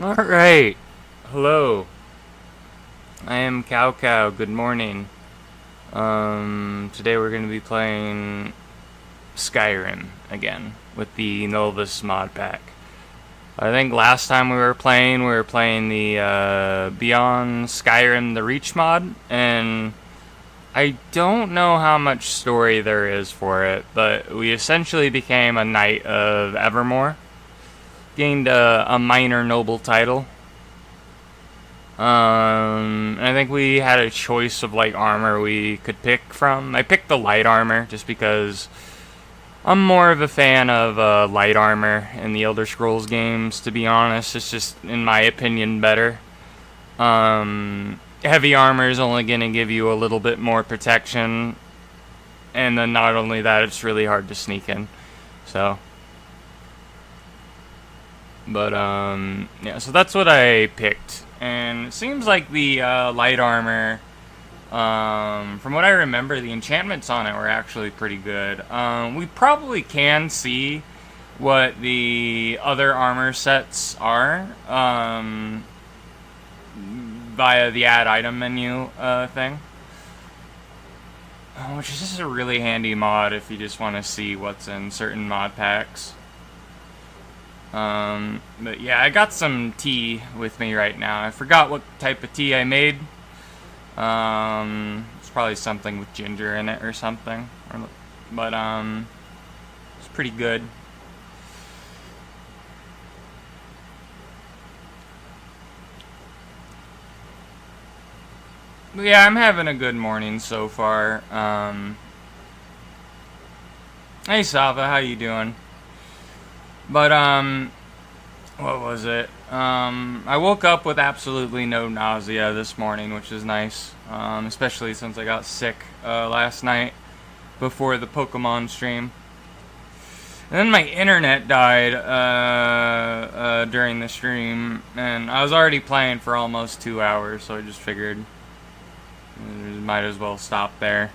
Alright. Hello. I am Cow Cow. Good morning. Today we're going to be playing Skyrim again with the Nolvus Modpack. I think last time we were playing the Beyond Skyrim the Reach mod, and I don't know how much story there is for it, but we essentially became a Knight of Evermore. Gained a minor noble title. I think we had a choice of light armor we could pick from. I picked the light armor just because I'm more of a fan of light armor in the Elder Scrolls games, to be honest. It's just, in my opinion, better. Heavy armor is only going to give you a little bit more protection, and then not only that, it's really hard to sneak in. So... But, yeah, so that's what I picked. And it seems like the light armor, from what I remember, the enchantments on it were actually pretty good. We probably can see what the other armor sets are via the add item menu thing. Which is just a really handy mod if you just want to see what's in certain mod packs. But yeah, I got some tea with me right now. I forgot what type of tea I made. It's probably something with ginger in it or something. But, it's pretty good. But yeah, I'm having a good morning so far. Hey Sava, how you doing? But, what was it? I woke up with absolutely no nausea this morning, which is nice. Especially since I got sick, last night before the Pokemon stream. And then my internet died, during the stream, and I was already playing for almost 2 hours, so I just figured might as well stop there.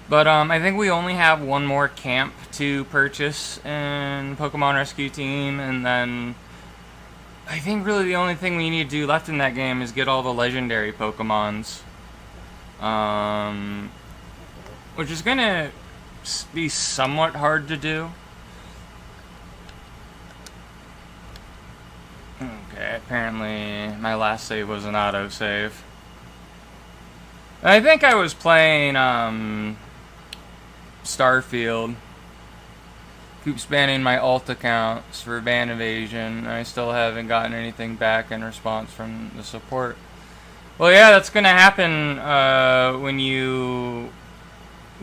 But I think we only have one more camp to purchase in Pokemon Rescue Team, and then I think really the only thing we need to do left in that game is get all the legendary Pokemons. Which is gonna be somewhat hard to do. Okay, apparently my last save was an autosave. I think I was playing, Starfield. Keep spamming my alt accounts for ban evasion. I still haven't gotten anything back in response from the support. Well, yeah, that's gonna happen when you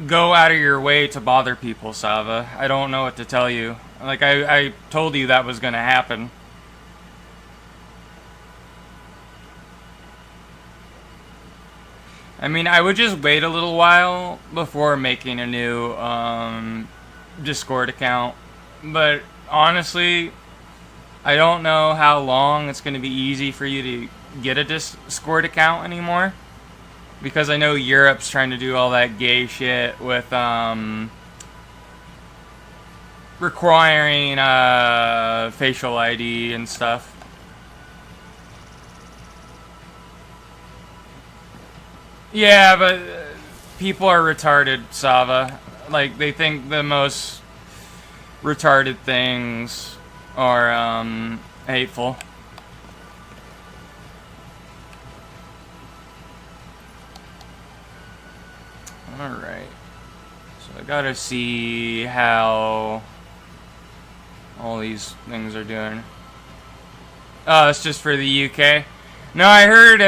go out of your way to bother people, Sava. I don't know what to tell you. Like, I told you that was gonna happen. I mean, I would just wait a little while before making a new Discord account. But honestly, I don't know how long it's going to be easy for you to get a Discord account anymore. Because I know Europe's trying to do all that gay shit with requiring facial ID and stuff. Yeah, but people are retarded, Sava. Like, they think the most retarded things are, hateful. Alright. So I gotta see how all these things are doing. Oh, it's just for the UK? No, I heard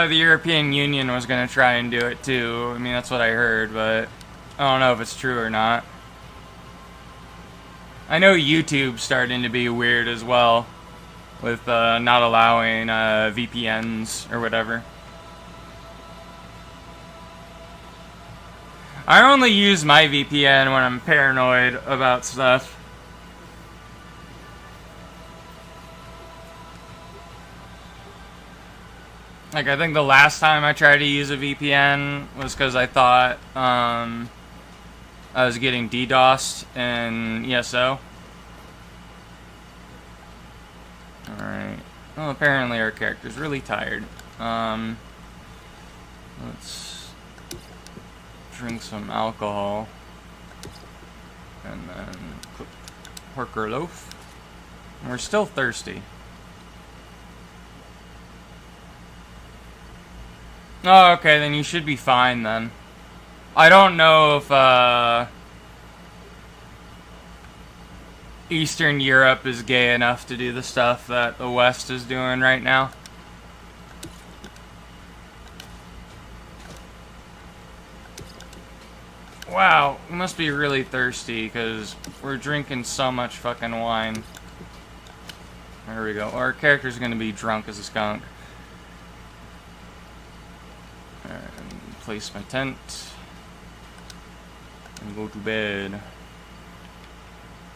the European Union was going to try and do it too. I mean, that's what I heard, but I don't know if it's true or not. I know YouTube's starting to be weird as well, with not allowing VPNs or whatever. I only use my VPN when I'm paranoid about stuff. Like, I think the last time I tried to use a VPN was because I thought I was getting DDoSed in ESO. Alright. Well, apparently our character's really tired. Let's drink some alcohol. And then cook porker loaf. And we're still thirsty. Oh, okay, then you should be fine then. I don't know if Eastern Europe is gay enough to do the stuff that the West is doing right now. Wow, we must be really thirsty because we're drinking so much fucking wine. There we go. Our character's gonna be drunk as a skunk. And place my tent and go to bed.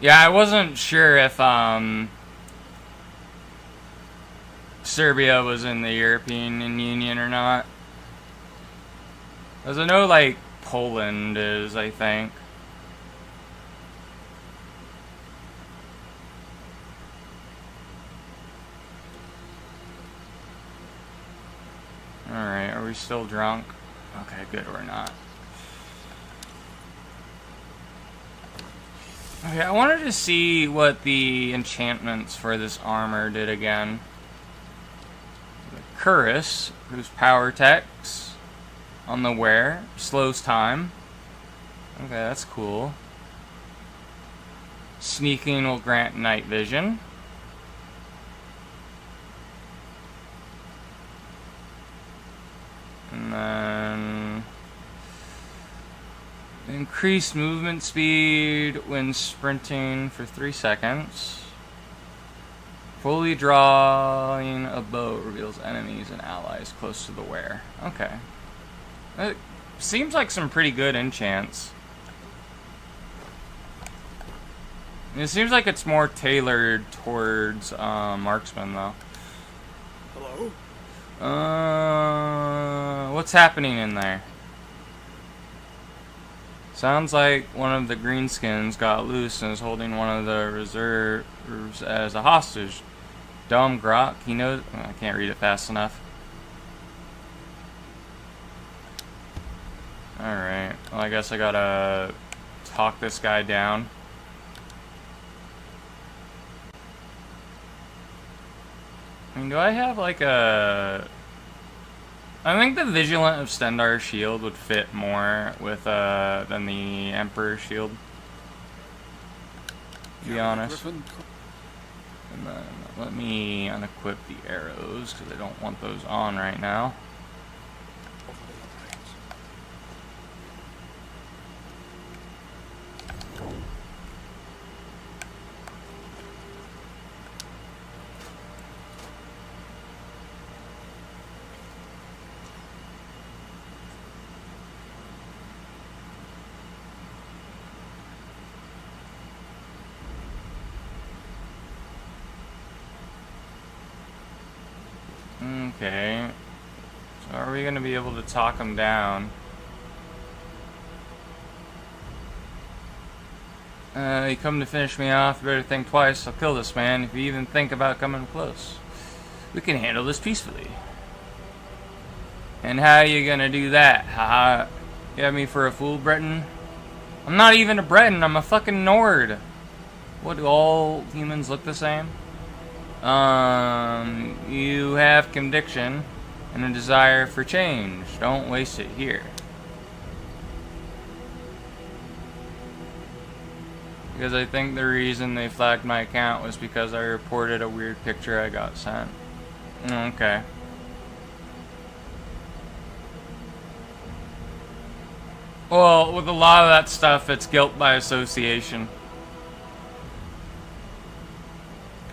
Yeah, I wasn't sure if Serbia was in the European Union or not. As I know, like, Poland is, I think. Alright, are we still drunk? Okay, good, we're not. Okay, I wanted to see what the enchantments for this armor did again. The Cuirass, whose power text on the wear, slows time. Okay, that's cool. Sneaking will grant night vision. And then increased movement speed when sprinting for 3 seconds. Fully drawing a bow reveals enemies and allies close to the wear. Okay. It seems like some pretty good enchants. It seems like it's more tailored towards marksman though. Hello? What's happening in there? Sounds like one of the greenskins got loose and is holding one of the reserves as a hostage. Dumb grok, he knows. I can't read it fast enough. Alright, well, I guess I gotta talk this guy down. I mean, do I have like a... I think the Vigilant of Stendar's shield would fit more with than the Emperor's shield. To be honest. And then let me unequip the arrows because I don't want those on right now. Okay, so are we going to be able to talk him down? You come to finish me off, you better think twice. I'll kill this man if you even think about coming close. We can handle this peacefully. And how you gonna do that? Haha, you have me for a fool, Breton? I'm not even a Breton, I'm a fucking Nord. What, do all humans look the same? You have conviction and a desire for change. Don't waste it here. Because I think the reason they flagged my account was because I reported a weird picture I got sent. Okay. Well, with a lot of that stuff, it's guilt by association.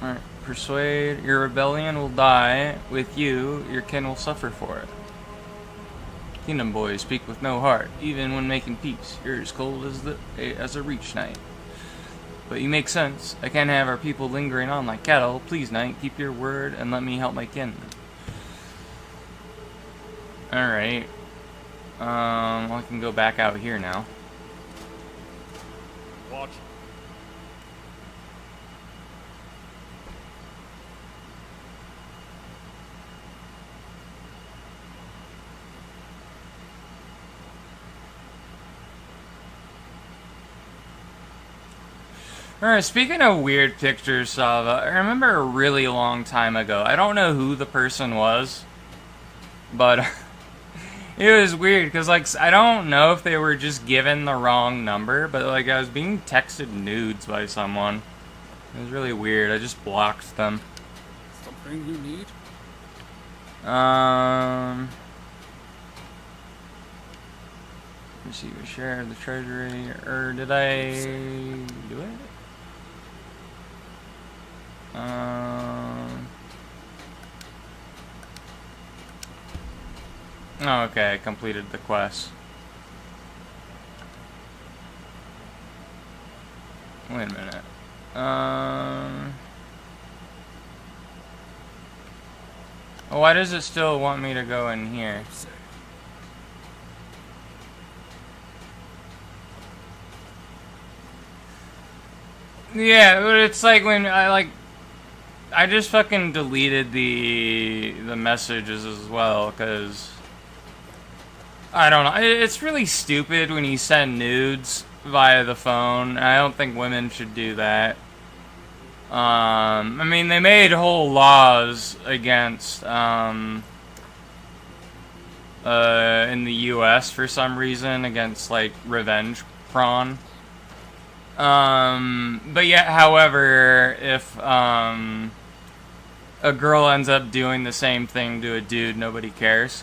Alright. Persuade, your rebellion will die. With you, your kin will suffer for it. Kingdom boys speak with no heart, even when making peace. You're as cold as a reach knight. But you make sense. I can't have our people lingering on like cattle. Please, knight, keep your word and let me help my kin. Alright. Well, I can go back out here now. Watch. Alright, speaking of weird pictures, Sava, I remember a really long time ago. I don't know who the person was, but it was weird because, like, I don't know if they were just given the wrong number, but, like, I was being texted nudes by someone. It was really weird. I just blocked them. Something you need? Let me see. Share the treasury, or did I do it? Oh, okay, I completed the quest. Wait a minute. Why does it still want me to go in here? Yeah, but it's like when I just fucking deleted the messages as well, because I don't know. It's really stupid when you send nudes via the phone. I don't think women should do that. I mean, they made whole laws against in the U.S. for some reason against like revenge porn. But yet, however, if a girl ends up doing the same thing to a dude, nobody cares.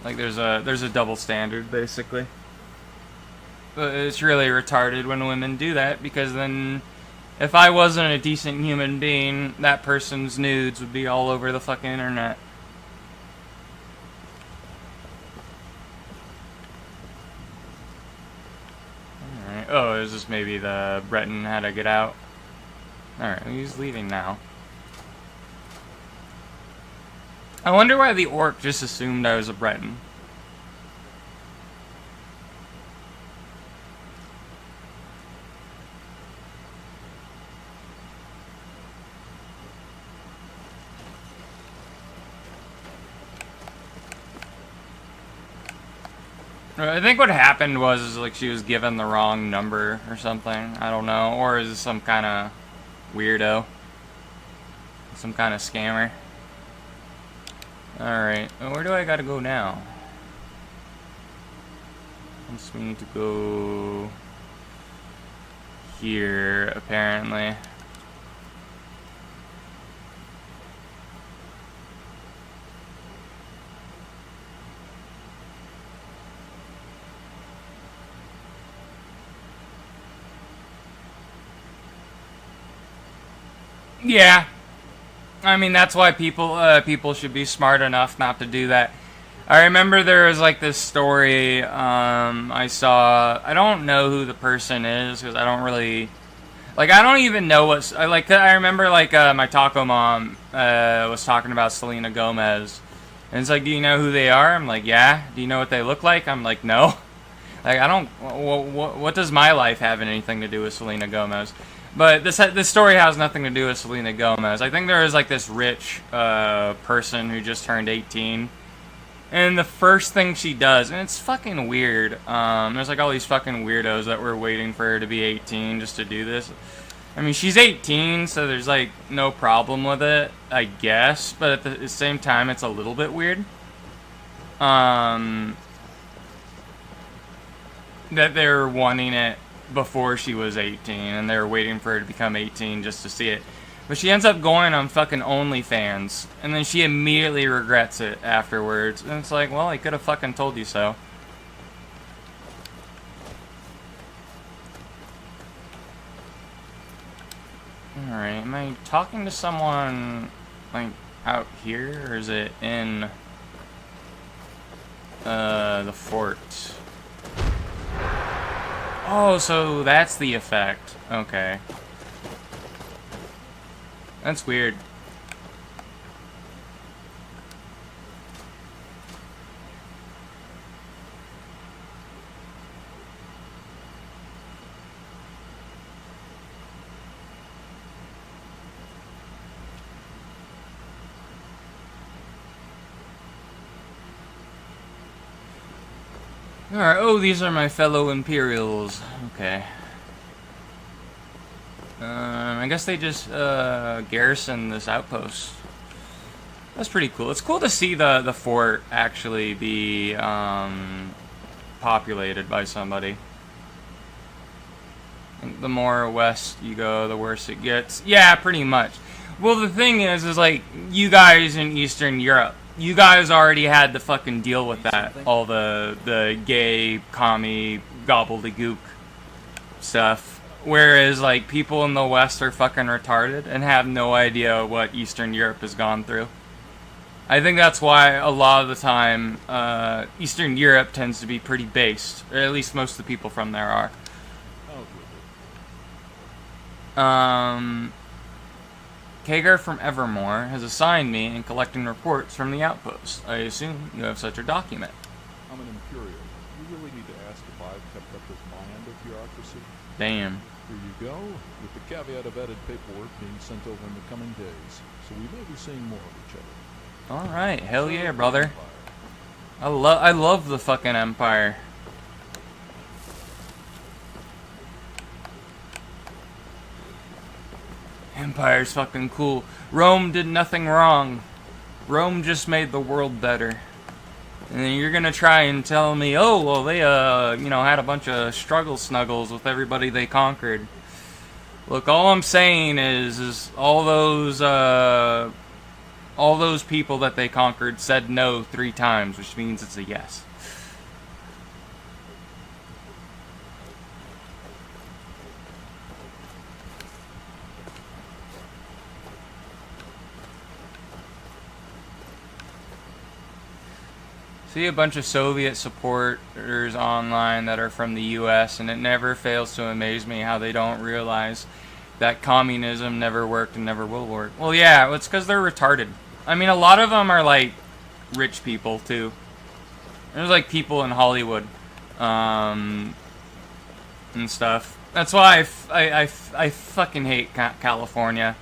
Like there's a double standard basically. But it's really retarded when women do that, because then if I wasn't a decent human being, that person's nudes would be all over the fucking internet. Alright. Oh, is this maybe the Breton had to get out? Alright, he's leaving now. I wonder why the orc just assumed I was a Breton. I think what happened was like she was given the wrong number or something. I don't know. Or is it some kind of weirdo? Some kind of scammer? Alright. Where do I gotta go now? I guess we need to go here, apparently. Yeah, I mean that's why people should be smart enough not to do that. I remember there was like this story I saw. I don't know who the person is because I don't really like. I don't even know what I like. I remember like my taco mom was talking about Selena Gomez, and it's like, do you know who they are? I'm like, yeah. Do you know what they look like? I'm like, no. Like I don't. What does my life have anything to do with Selena Gomez? But this story has nothing to do with Selena Gomez. I think there is like this rich person who just turned 18, and the first thing she does, and it's fucking weird. There's like all these fucking weirdos that were waiting for her to be 18 just to do this. I mean, she's 18, so there's like no problem with it, I guess. But at the same time, it's a little bit weird. That they're wanting it before she was 18, and they were waiting for her to become 18 just to see it. But she ends up going on fucking OnlyFans, and then she immediately regrets it afterwards. And it's like, well, I could have fucking told you so. Alright, am I talking to someone, like, out here, or is it in the fort? Oh, so that's the effect. Okay. That's weird. Alright, oh, these are my fellow Imperials. Okay. I guess they just garrison this outpost. That's pretty cool. It's cool to see the fort actually be populated by somebody. I think the more west you go, the worse it gets. Yeah, pretty much. Well, the thing is like, you guys in Eastern Europe, you guys already had to fucking deal with that. All the gay, commie, gobbledygook stuff. Whereas, like, people in the West are fucking retarded and have no idea what Eastern Europe has gone through. I think that's why a lot of the time, Eastern Europe tends to be pretty based. Or at least most of the people from there are. Kagar from Evermore has assigned me in collecting reports from the outpost. I assume you have such a document. I'm an Imperial. You really need to ask if I've kept up with my end of bureaucracy. Damn. Here you go, with the caveat of added paperwork being sent over in the coming days. So we may be seeing more of each other. Alright, hell yeah, brother. I love the fucking Empire. Empire's fucking cool. Rome did nothing wrong. Rome just made the world better. And then you're gonna try and tell me, oh, well, they, had a bunch of struggle snuggles with everybody they conquered. Look, all I'm saying is all those people that they conquered said no 3 times, which means it's a yes. See a bunch of Soviet supporters online that are from the US, and it never fails to amaze me how they don't realize that communism never worked and never will work. Well, yeah, it's because they're retarded. I mean, a lot of them are, like, rich people, too. There's, like, people in Hollywood, and stuff. That's why I fucking hate California.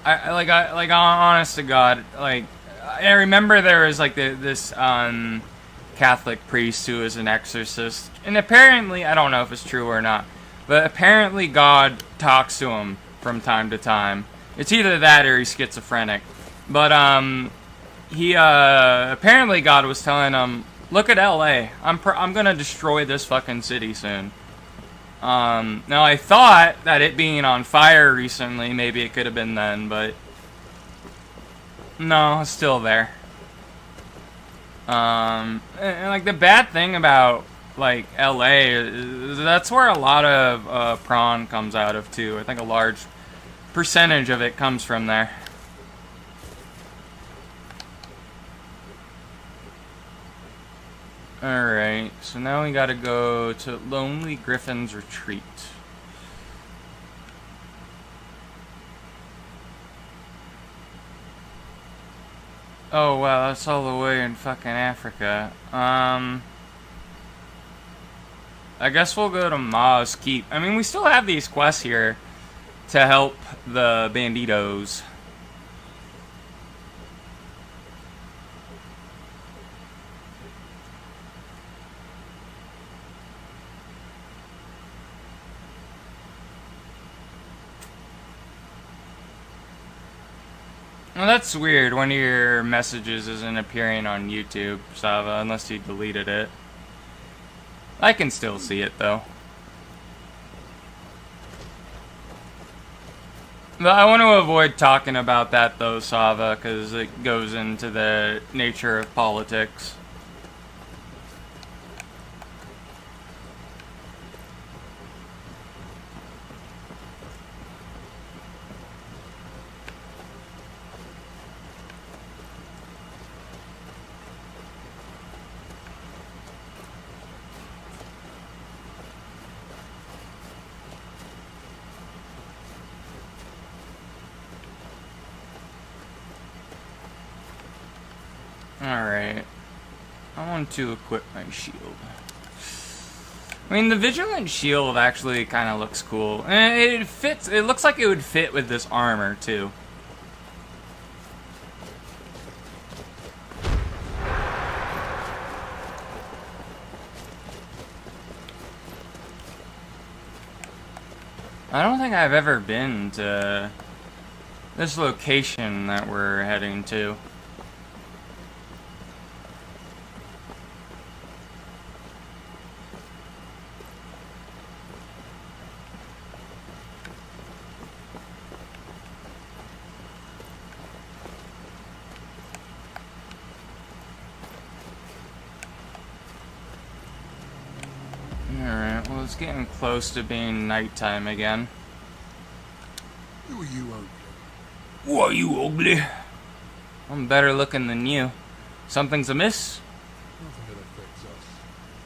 Honest to God, like, I remember there was like this Catholic priest who was an exorcist, and apparently, I don't know if it's true or not, but apparently God talks to him from time to time. It's either that or he's schizophrenic. But apparently God was telling him, look at LA. I'm gonna destroy this fucking city soon. Now I thought that it being on fire recently, maybe it could have been then, but no, it's still there. And like the bad thing about like LA is that's where a lot of prawn comes out of too. I think a large percentage of it comes from there. Alright, so now we gotta go to Lonely Griffin's Retreat. Oh wow, that's all the way in fucking Africa. I guess we'll go to Ma's Keep. I mean, we still have these quests here to help the banditos. Well, that's weird. One of your messages isn't appearing on YouTube, Sava, unless you deleted it. I can still see it, though. But I want to avoid talking about that, though, Sava, because it goes into the nature of politics. Alright. I want to equip my shield. I mean, the Vigilant Shield actually kind of looks cool. And it fits, it looks like it would fit with this armor, too. I don't think I've ever been to this location that we're heading to. Alright, well, it's getting close to being nighttime again. Who are you, ugly? Why, you ugly? I'm better looking than you. Something's amiss? Nothing that affects us.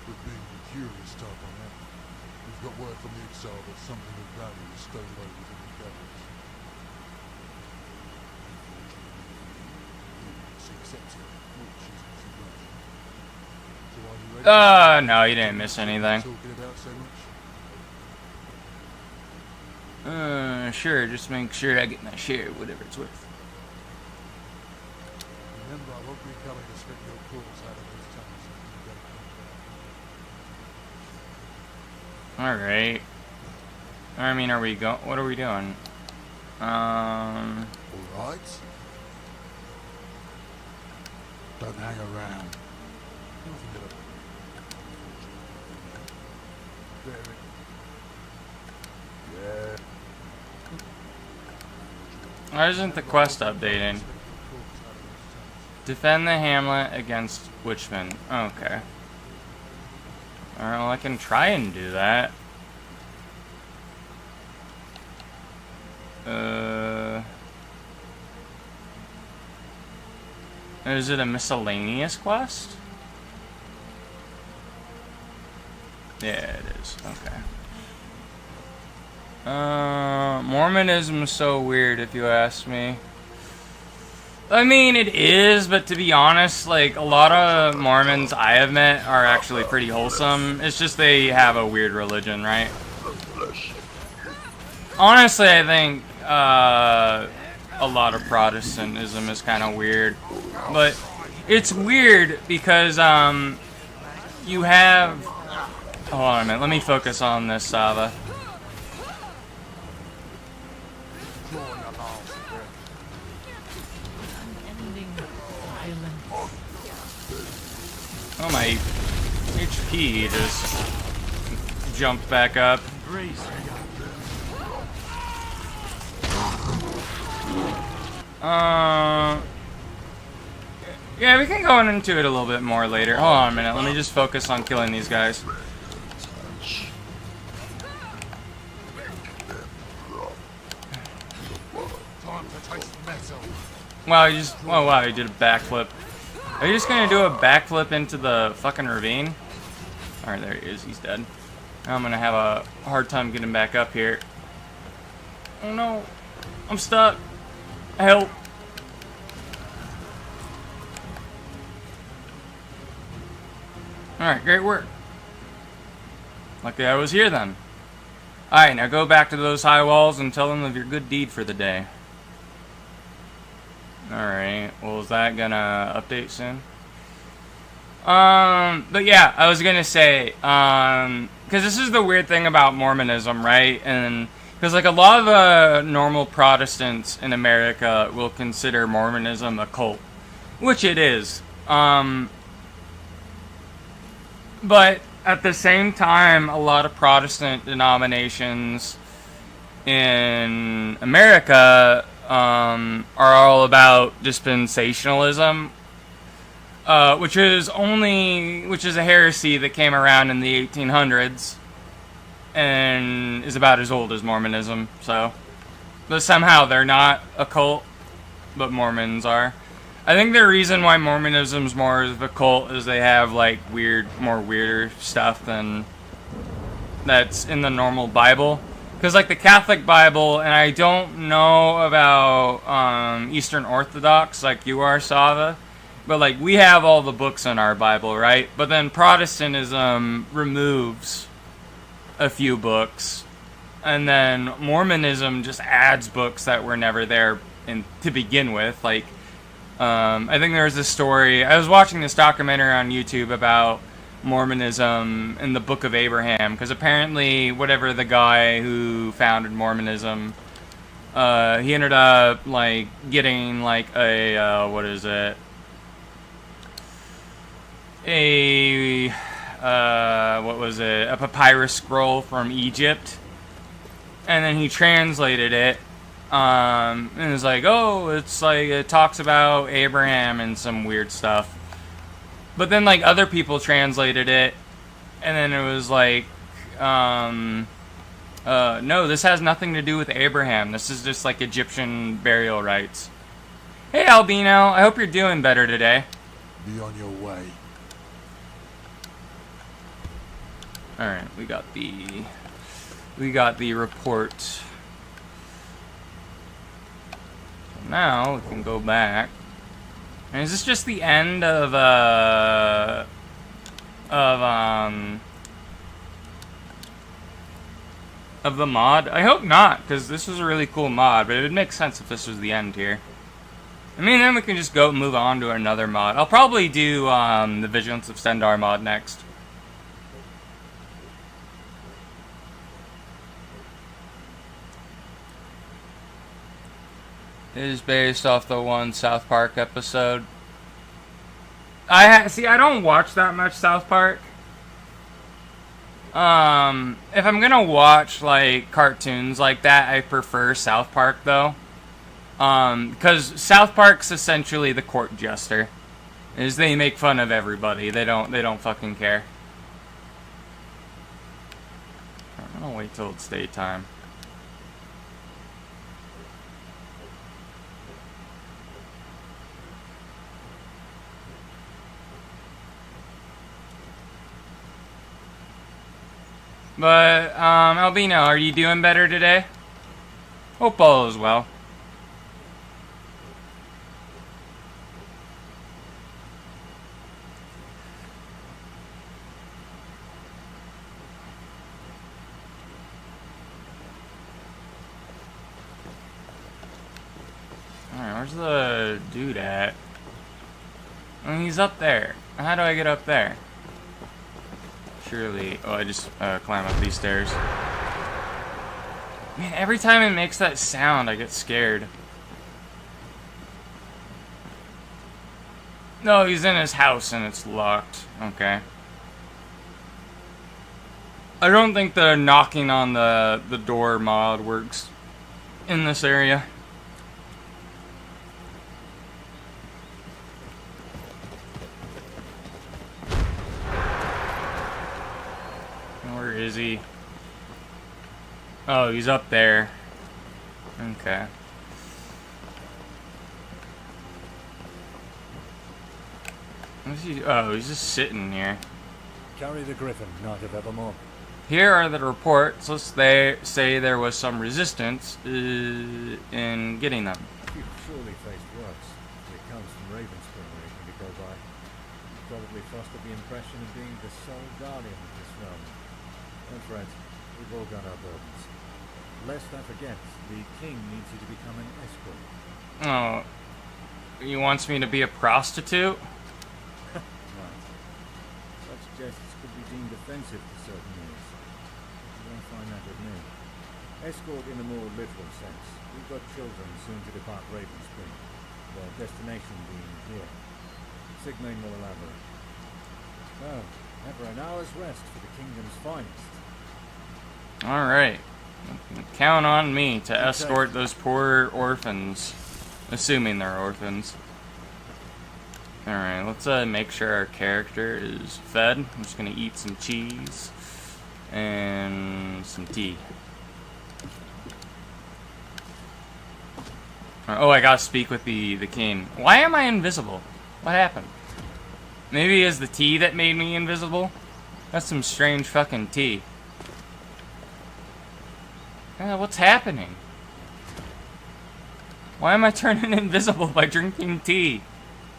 We're being the curious type on that. We've got word from the exile that something of value is stowed away within the caverns. She accepts it, which isn't too much. So are you ready? No, you didn't miss anything. Talking about so much? Sure, just make sure I get my share, whatever it's worth. Remember, I won't be coming to slip your claws out of those tongues. Alright. I mean, what are we doing? Alright? Don't hang around. Nothing that Very. Yeah. Why isn't the quest updating? Defend the hamlet against witchmen. Okay. Alright, well, I can try and do that. Is it a miscellaneous quest? Yeah, it is. Okay. Mormonism is so weird, if you ask me. I mean, it is, but to be honest, like, a lot of Mormons I have met are actually pretty wholesome. It's just they have a weird religion, right? Honestly, I think, a lot of Protestantism is kind of weird. But it's weird because, you have... Hold on a minute, let me focus on this, Sava. Oh, my HP just jumped back up. Yeah, we can go into it a little bit more later. Hold on a minute, let me just focus on killing these guys. Wow, oh wow, he did a backflip. Are you just gonna do a backflip into the fucking ravine? Alright, there he is, he's dead. Now I'm gonna have a hard time getting back up here. Oh no, I'm stuck. Help. Alright, great work. Lucky I was here then. Alright, now go back to those high walls and tell them of your good deed for the day. Alright, well, is that gonna update soon? But yeah, I was gonna say, because this is the weird thing about Mormonism, right? And, because, like, a lot of the normal Protestants in America will consider Mormonism a cult, which it is. But at the same time, a lot of Protestant denominations in America are all about dispensationalism, which is a heresy that came around in the 1800s and is about as old as Mormonism. So, but somehow they're not a cult, but Mormons are. I think the reason why Mormonism's more of a cult is they have like weirder stuff than that's in the normal Bible. Because, like, the Catholic Bible, and I don't know about Eastern Orthodox like you are, Sava, but, like, we have all the books in our Bible, right? But then Protestantism removes a few books, and then Mormonism just adds books that were never there to begin with. Like, I think there was this story, I was watching this documentary on YouTube about Mormonism in the Book of Abraham, because apparently whatever the guy who founded Mormonism, he ended up like getting like a what is it? What was it? A papyrus scroll from Egypt, and then he translated it. And it's like, oh, it's like it talks about Abraham and some weird stuff. But then like other people translated it, and then it was like, no, this has nothing to do with Abraham. This is just like Egyptian burial rites. Hey, Albino, I hope you're doing better today. Be on your way. All right, we got the report. So now we can go back. And is this just the end of the mod? I hope not, because this was a really cool mod, but it would make sense if this was the end here. I mean, then we can just go move on to another mod. I'll probably do the Vigilance of Stendar mod next. It is based off the one South Park episode. See, I don't watch that much South Park. If I'm gonna watch like cartoons like that, I prefer South Park though. Because South Park's essentially the court jester. Is they make fun of everybody. They don't fucking care. I'm gonna wait till it's daytime. But, Albino, are you doing better today? Hope all is well. Alright, where's the dude at? Oh, he's up there. How do I get up there? Surely. Oh, I just climb up these stairs. Man, every time it makes that sound, I get scared. No, he's in his house and it's locked. Okay. I don't think the knocking on the door mod works in this area. Where is he? Oh, he's up there. Okay. What's he? Oh, he's just sitting here. Carry the griffin, Knight of Evermore. Here are the reports. They say there was some resistance in getting them. You've surely faced worse. It comes from Ravenspring where it can be go by. You probably fostered the impression of being the sole guardian of this realm. Don't fret, we've all got our burdens. Lest I forget, the king needs you to become an escort. Oh, he wants me to be a prostitute? Right. Such jests could be deemed offensive to certain ears. You won't find that with me. Escort in a more literal sense. We've got children soon to depart Ravenspring, their destination being here. Sigmund will elaborate. Oh, never an hour's rest for the kingdom's finest. Alright. Count on me to escort those poor orphans. Assuming they're orphans. Alright, let's make sure our character is fed. I'm just gonna eat some cheese and some tea. Oh, I gotta speak with the king. Why am I invisible? What happened? Maybe it's the tea that made me invisible? That's some strange fucking tea. What's happening? Why am I turning invisible by drinking tea?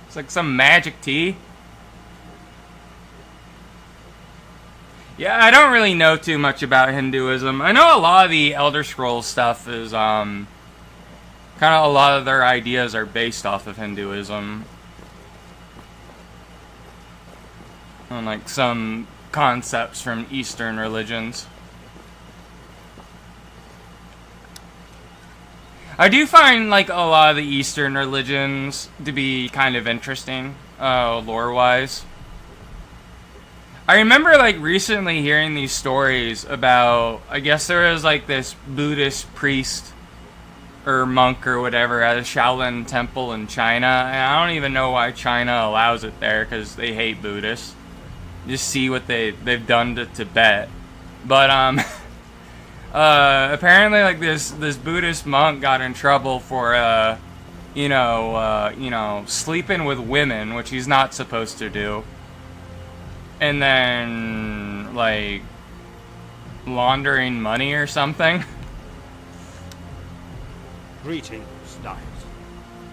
It's like some magic tea. Yeah, I don't really know too much about Hinduism. I know a lot of the Elder Scrolls stuff is, kind of a lot of their ideas are based off of Hinduism. on like some concepts from Eastern religions. I do find like a lot of the Eastern religions to be kind of interesting, lore-wise. I remember like recently hearing these stories about, I guess there was like this Buddhist priest or monk or whatever at a Shaolin temple in China, and I don't even know why China allows it there, because they hate Buddhists. Just see what they've done to Tibet. But apparently like this Buddhist monk got in trouble for sleeping with women, which he's not supposed to do, and then like laundering money or something. Greetings, Knight.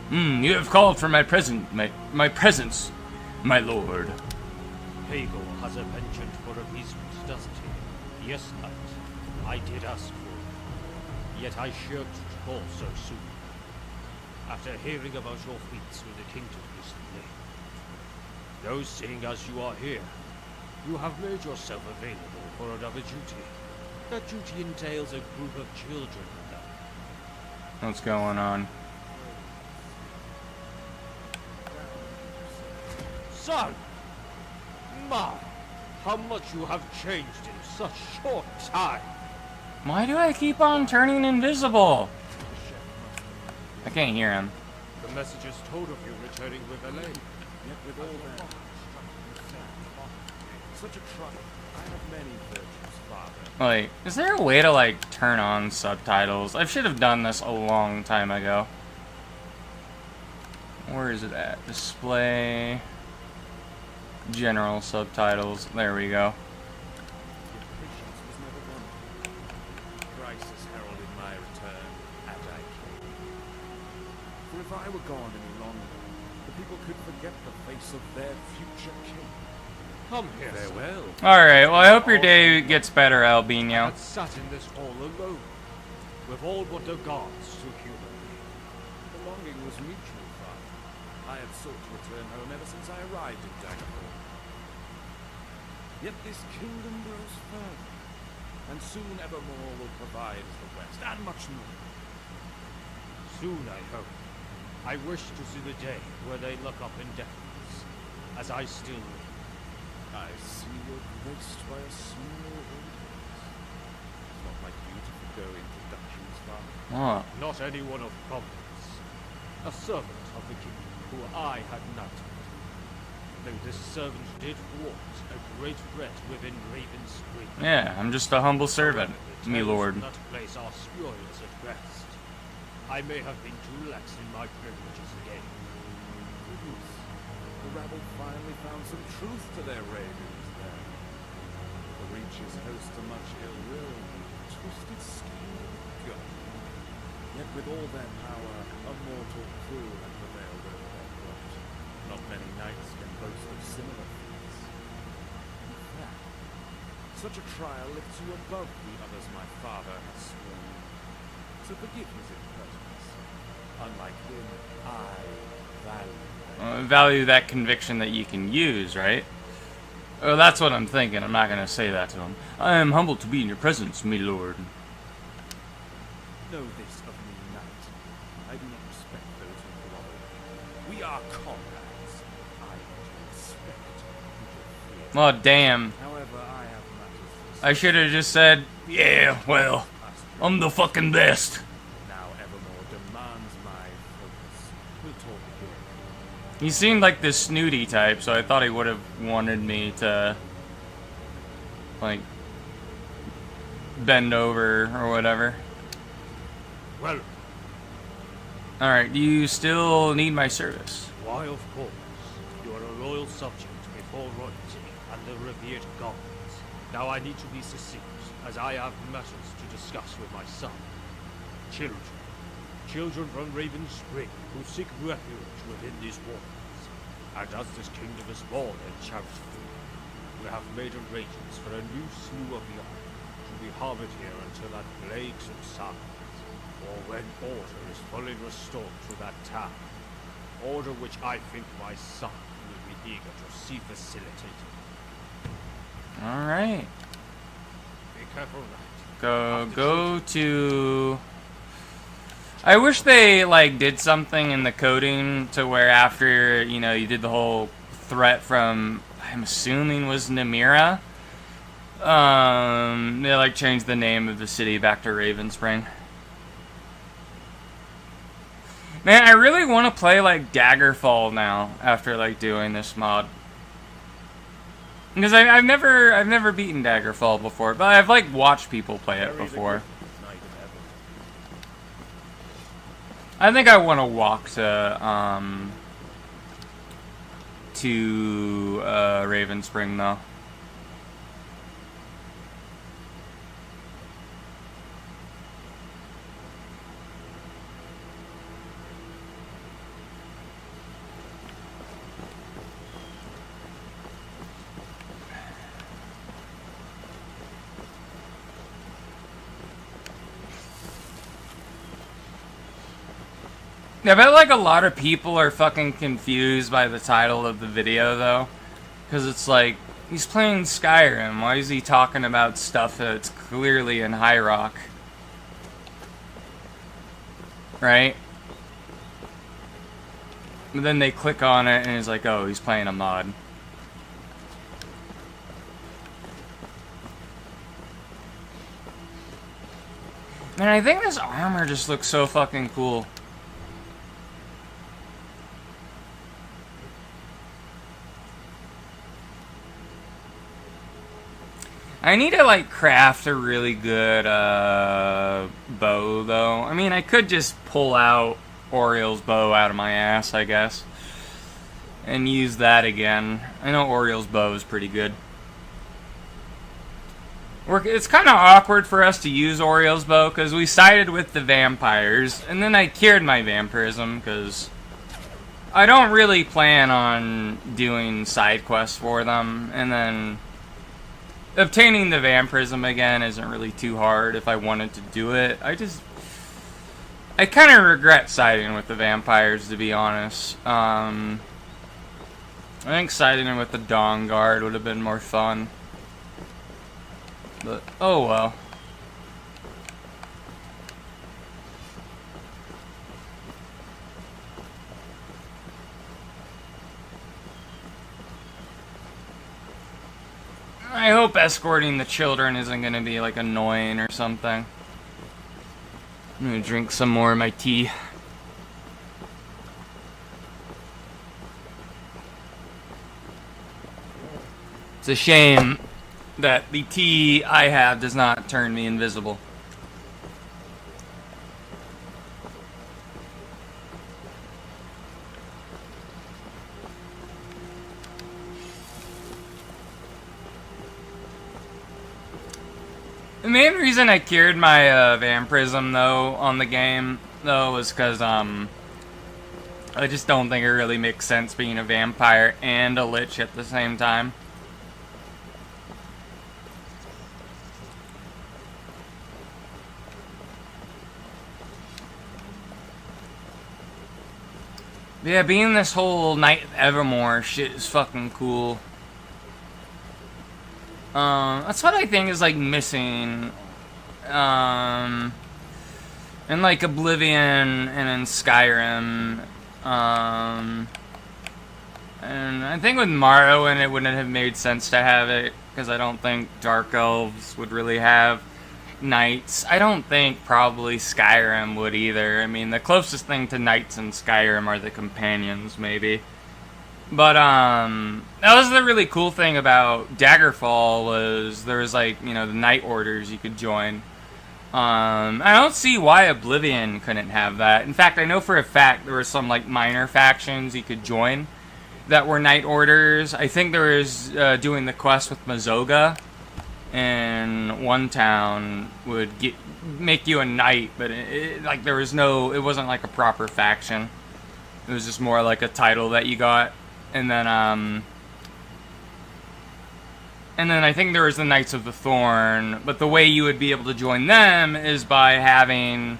You have called for my presence, my lord. Hegel has a penchant for appeasement, doesn't he? Yes, Knight. I did ask for it. Yet I shirked to call so soon. After hearing about your feats with the kingdom recently. Though seeing as you are here, you have made yourself available for another duty. That duty entails a group of children. What's going on? Son! My, how much you have changed in such short time! Why do I keep on turning invisible? I can't hear him. The messengers told of you returning with Elaine. Yet with all that, such a trouble. I have many virtues, father. Like, is there a way to like turn on subtitles? I should have done this a long time ago. Where is it at? Display. General subtitles. There we go. Patience was never won. Crisis heralded my return, and I came. For if I were gone any longer, the people could forget the face of their future king. Come here. Farewell. Alright, well I hope your day gets better, Albino. I had sat in this hall alone, with all but the gods to humor me. The longing was mutual, father. I had sought to return home ever since I arrived in Daggerfall. Yet this kingdom grows further, and soon Evermore will provide as the West, and much more. Soon, I hope. I wish to see the day where they look up in deference, as I still live. I see you're graced by a small audience. It's not like you to forgo introductions, father. Oh. Not anyone of prominence. A servant of the king, who I had knighted. Though this servant did thwart a great threat within Raven's Spring. Yeah, I'm just a humble servant, me lord. That place are spurious at best. I may have been too lax in my privileges again. The rabble finally found some truth to their ravings there. The Reaches host a much ill will, twisted scheme of God. Yet with all their power, a mortal crew had prevailed over their plot. Not many knights can boast of similar feats. In fact, such a trial lifts you above the others my father has sworn. So forgive his impertinence. Unlike him, I Value that conviction that you can use, right? Oh, that's what I'm thinking. I'm not gonna say that to him. I am humbled to be in your presence, me lord. Know this of me, knight. I do not respect those who quarrel. We are comrades. I respect who fear. Oh, damn. However, I have matters to I should have just said, yeah, well, I'm the fucking best. now Evermore demands my focus. We'll talk again. He seemed like this snooty type, so I thought he would have wanted me to, like, bend over or whatever. Well, Alright, do you still need my service? why of course. You are a royal subject before royalty and the revered gods. Now I need to be succinct, as I have matters to discuss with my son. Children. Children from Raven Spring, who seek refuge within these walls. And as this kingdom is born and cherished, we have made arrangements for a new slew of young to be harbored here until that plague subsides, or when order is fully restored to that town. Order which I think my son will be eager to see facilitated. Alright. Be careful, Knight. Go to... I wish they, like, did something in the coding to where after, you know, you did the whole threat from, I'm assuming was Namira, they, like, changed the name of the city back to Ravenspring. Man, I really want to play, like, Daggerfall now after, like, doing this mod. Because I've never beaten Daggerfall before, but I've, like, watched people play it before. Knight of Evermore. I think I want to walk to Ravenspring, though. I bet like a lot of people are fucking confused by the title of the video though. Because it's like, he's playing Skyrim, why is he talking about stuff that's clearly in High Rock? Right? But then they click on it and it's like, oh, he's playing a mod. Man, I think this armor just looks so fucking cool. I need to, like, craft a really good, bow, though. I mean, I could just pull out Oriel's bow out of my ass, I guess. And use that again. I know Oriel's bow is pretty good. It's kind of awkward for us to use Oriel's bow, because we sided with the vampires. And then I cured my vampirism, because I don't really plan on doing side quests for them. And then obtaining the vampirism again isn't really too hard if I wanted to do it. I kind of regret siding with the vampires, to be honest. I think siding with the Dawn Guard would have been more fun. But, oh well. I hope escorting the children isn't going to be, like, annoying or something. I'm going to drink some more of my tea. It's a shame that the tea I have does not turn me invisible. The main reason I cured my vampirism, though, on the game, though, was because, I just don't think it really makes sense being a vampire and a lich at the same time. But yeah, being this whole Knight of Evermore shit is fucking cool. That's what I think is, like, missing, in, like, Oblivion and in Skyrim, and I think with Morrowind it wouldn't have made sense to have it, because I don't think Dark Elves would really have knights. I don't think probably Skyrim would either. I mean, the closest thing to knights in Skyrim are the companions, maybe. But, that was the really cool thing about Daggerfall, was there was, like, you know, the Knight Orders you could join. I don't see why Oblivion couldn't have that. In fact, I know for a fact there were some, like, minor factions you could join that were Knight Orders. I think there was, doing the quest with Mazoga in one town would make you a knight, but like, there was no, it wasn't like a proper faction. It was just more like a title that you got. And then I think there was the Knights of the Thorn, but the way you would be able to join them is by having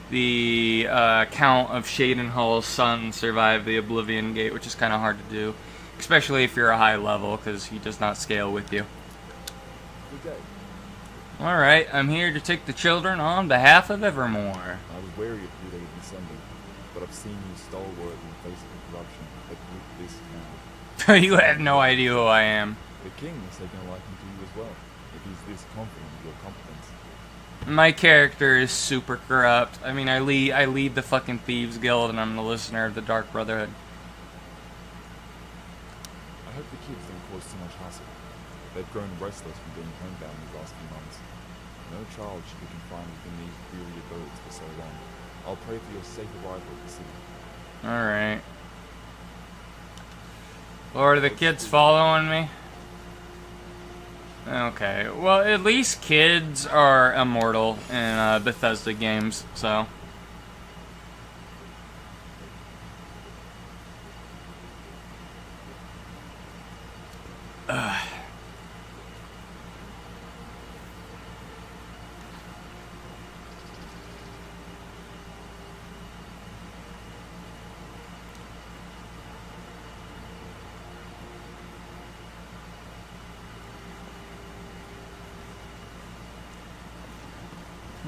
the Count of Shadenhall's son survive the Oblivion Gate, which is kind of hard to do, especially if you're a high level, because he does not scale with you. Good day. Alright, I'm here to take the children on behalf of Evermore. I was wary of you late in December, but I've seen you stalwart in the face of the corruption that gripped this town. You have no idea who I am. The king has taken a liking to you as well, if he's this confident of your competence. My character is super corrupt. I mean, I lead the fucking Thieves Guild, and I'm the listener of the Dark Brotherhood. I hope the kids don't cause too much hassle. They've grown restless from being homebound these last few months. No child should be confined within these dreary abodes for so long. I'll pray for your safe arrival at the city. Alright. Well, are the kids following me? Okay. Well, at least kids are immortal in Bethesda games, so... Ugh.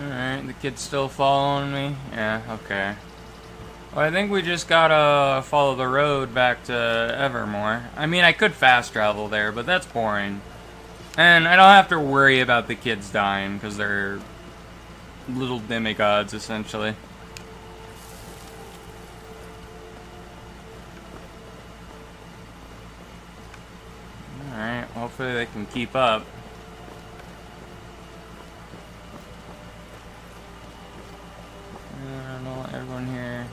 Alright, the kid's still following me? Yeah, okay. Well, I think we just gotta follow the road back to Evermore. I mean, I could fast travel there, but that's boring. And I don't have to worry about the kids dying, because they're little demigods, essentially. Alright, hopefully they can keep up. I don't know, everyone here.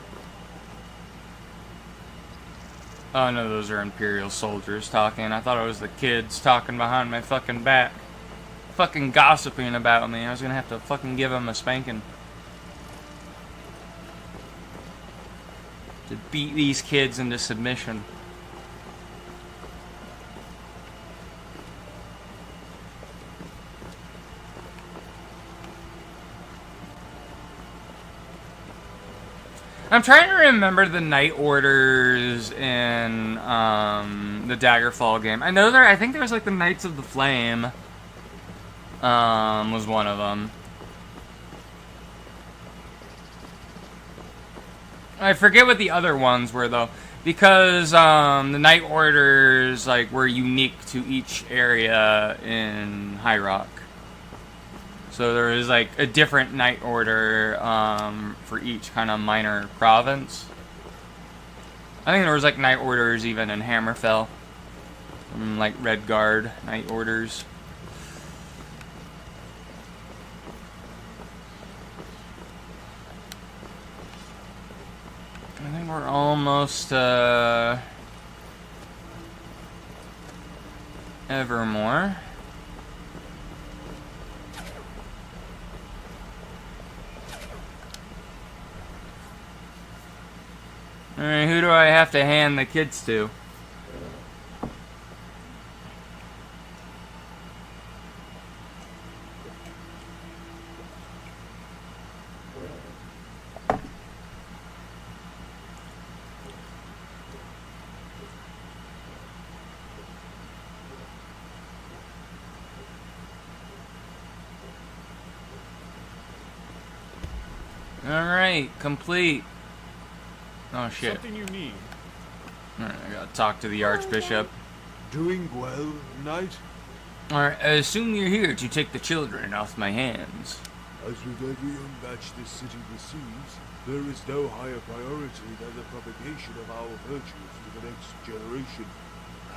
Oh no, those are Imperial soldiers talking. I thought it was the kids talking behind my fucking back. Fucking gossiping about me. I was gonna have to fucking give them a spanking. To beat these kids into submission. I'm trying to remember the Night Orders in the Daggerfall game. I know I think there was like the Knights of the Flame was one of them. I forget what the other ones were though, because the Night Orders like were unique to each area in High Rock. So there was like a different Night Order for each kind of minor province. I think there was like Night Orders even in Hammerfell. Like Red Guard Night Orders. I think we're almost Evermore. Alright, who do I have to hand the kids to? Alright, complete. Oh shit. Something you need. Alright, I gotta talk to the Archbishop. Doing well, Knight? Alright, I assume you're here to take the children off my hands. As with every young batch this city receives, there is no higher priority than the propagation of our virtues to the next generation.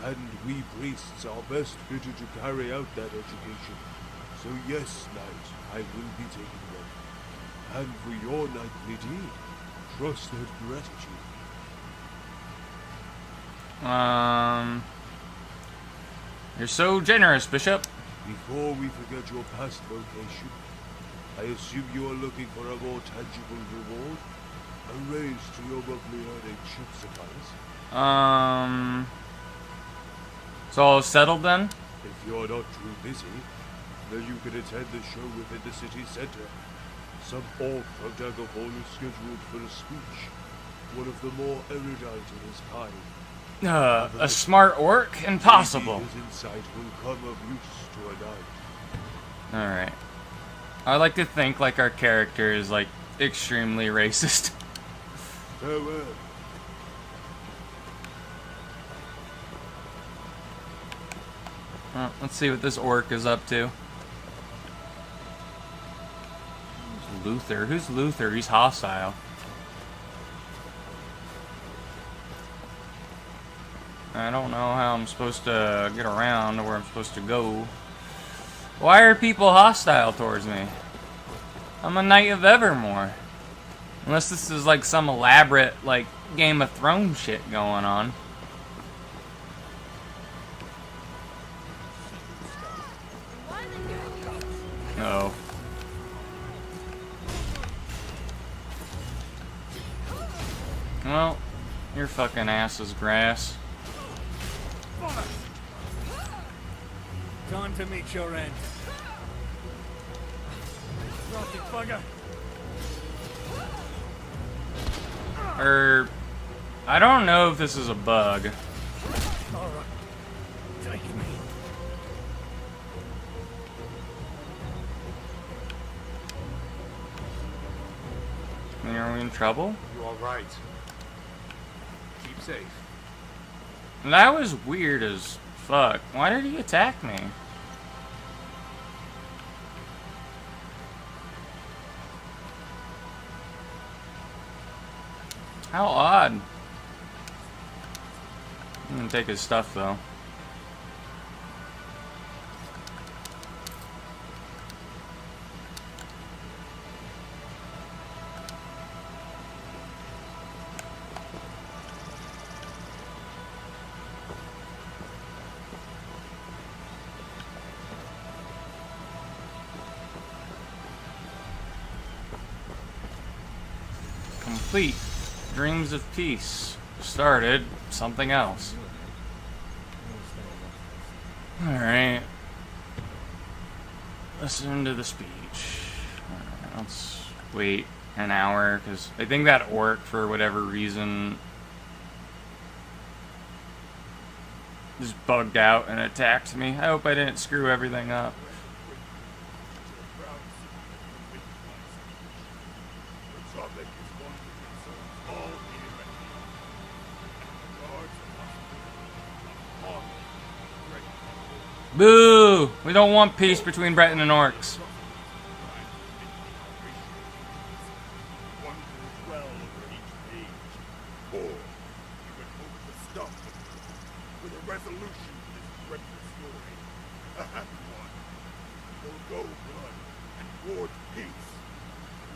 And we priests are best fitted to carry out that education. So yes, Knight, I will be taking them. And for your knightly deed, trusted gratitude. You're so generous, Bishop. Before we forget your past vocation, I assume you are looking for a more tangible reward? A raise to your monthly earnings should suffice. It's all settled then? If you're not too busy, then you can attend the show within the city center. Some orc from Daggerfall is scheduled for a speech. One of the more erudite in his kind. A smart orc? Impossible. Maybe his insight will come of use to a knight. Alright. I like to think like our character is like extremely racist. Farewell. Let's see what this orc is up to. Who's Luther? Who's Luther? He's hostile. I don't know how I'm supposed to get around to where I'm supposed to go. Why are people hostile towards me? I'm a Knight of Evermore. Unless this is like some elaborate, like, Game of Thrones shit going on. Oh. Well, your fucking ass is grass. Time to meet your end. Rotting bugger. I don't know if this is a bug. Alright. Take me. Are we in trouble? You all right? Keep safe. That was weird as fuck. Why did he attack me? How odd. I'm gonna take his stuff though. Complete. Dreams of peace. Started something else. Alright. Listen to the speech. Alright, let's wait an hour, because I think that orc, for whatever reason, just bugged out and attacked me. I hope I didn't screw everything up. Boo! We don't want peace between Breton and orcs. With a resolution to this dreadful story. A happy one. Will go blood and forge peace.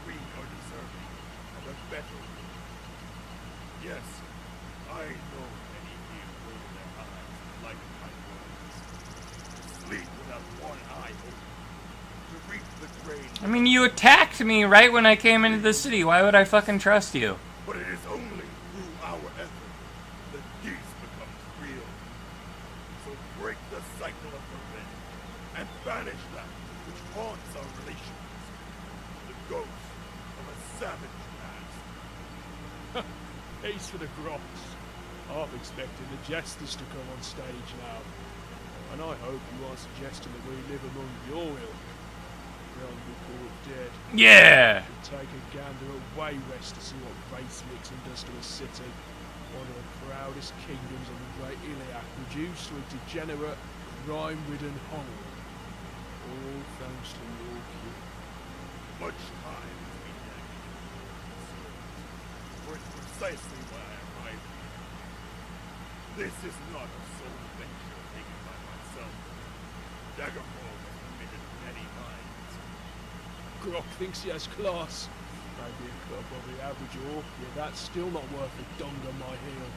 We are deserving of a better world. Yes, I know many here roll their eyes like my words. To sleep without one eye open. To reap the grain. I mean, you attacked me right when I came into the city. Why would I fucking trust you? But it is only through our effort that peace becomes real. So break the cycle of revenge and banish that which haunts our relations. The ghost of a savage past. Peace for the Grots. I'm expecting the jesters to come on stage now. And I hope you aren't suggesting that we live among your ilk. Realm report dead. Yeah! We'll take a gander at Wayrest to see what race mixing does to a city. One of the proudest kingdoms of the Great Iliac, reduced to a degenerate, crime-ridden hole. All thanks to your kid. Much time has been dedicated, for it's precisely why I arrived here. This is not a sole venture taken by myself. Daggerfall has committed many minds. Grok thinks he has class. Maybe a cut above the average orc, yet that's still not worth a dong on my heel.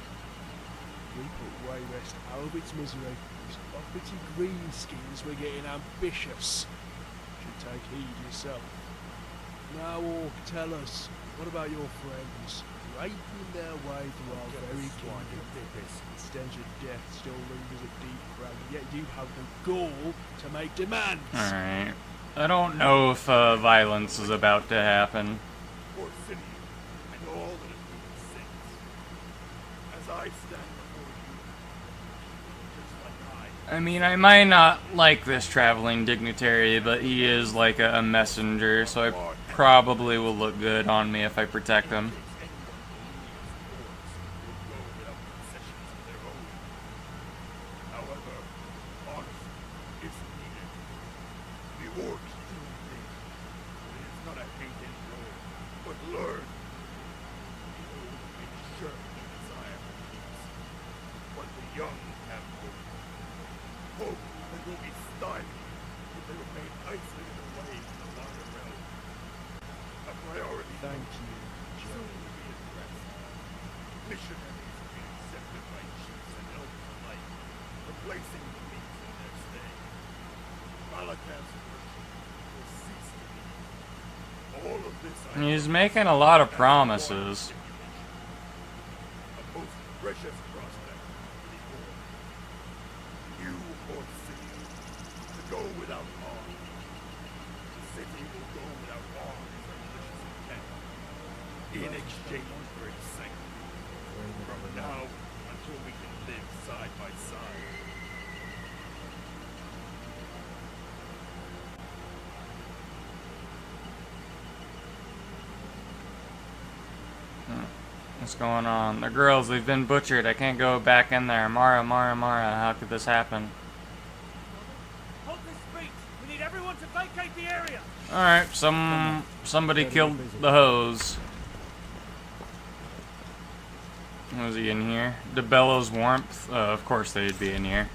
We put Wayrest out of its misery. These uppity greenskins were getting ambitious. Should take heed yourself. Now, orc, tell us, what about your friends? Raping their way through our very kingdom. The stench of death still lingers at Deep Crag, yet you have the gall to make demands. Alright. I don't know if violence is about to happen. For Sinew, and all that has been since. As I stand before you, just like I I mean, I might not like this traveling dignitary, but he is like a messenger, so I probably will look good on me if I protect him. However, honesty is needed. The orcs do things, but it is not a hate and war, but learn. The old may surely desire peace, but the young have hope. Hope that will be stymied if they remain isolated away from the wider realm. A priority. Thank you, Soon will be addressed. Missionaries will be accepted by chiefs and elders alike, replacing the means in their stay. Malakav's worship will cease to be. All of this He's making a lot of promises. a most precious prospect for the orc. You, Orc City, to go without harm. The city will go without harm is our malicious intent. In exchange for its sanctity. From now until we can live side by side. What's going on? The girls, they've been butchered. I can't go back in there. Mara, how could this happen? Hold this breach! We need everyone to vacate the area! Alright, somebody killed the hose. Was he in here? DeBella's warmth? Of course they'd be in here.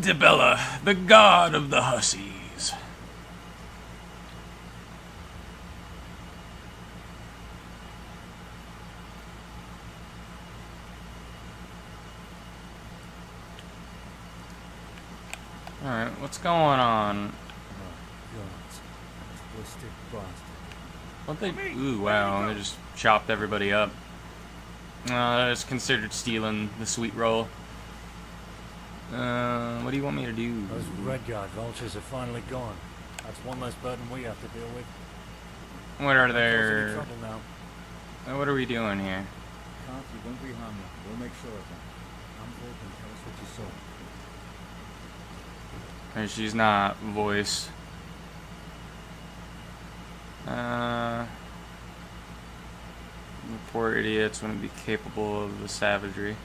DeBella, the god of the hussies. Alright, what's going on? Twisted bastard. What they? Ooh, wow! They just chopped everybody up. That is considered stealing the sweet roll. What do you want me to do? Those Redguard vultures are finally gone. That's one less burden we have to deal with. What are Any their? trouble now? What are we doing here? Can't, you won't be harmed. We'll make sure of that. Come forth and tell us what you saw. She's not voiced. The poor idiots wouldn't be capable of the savagery.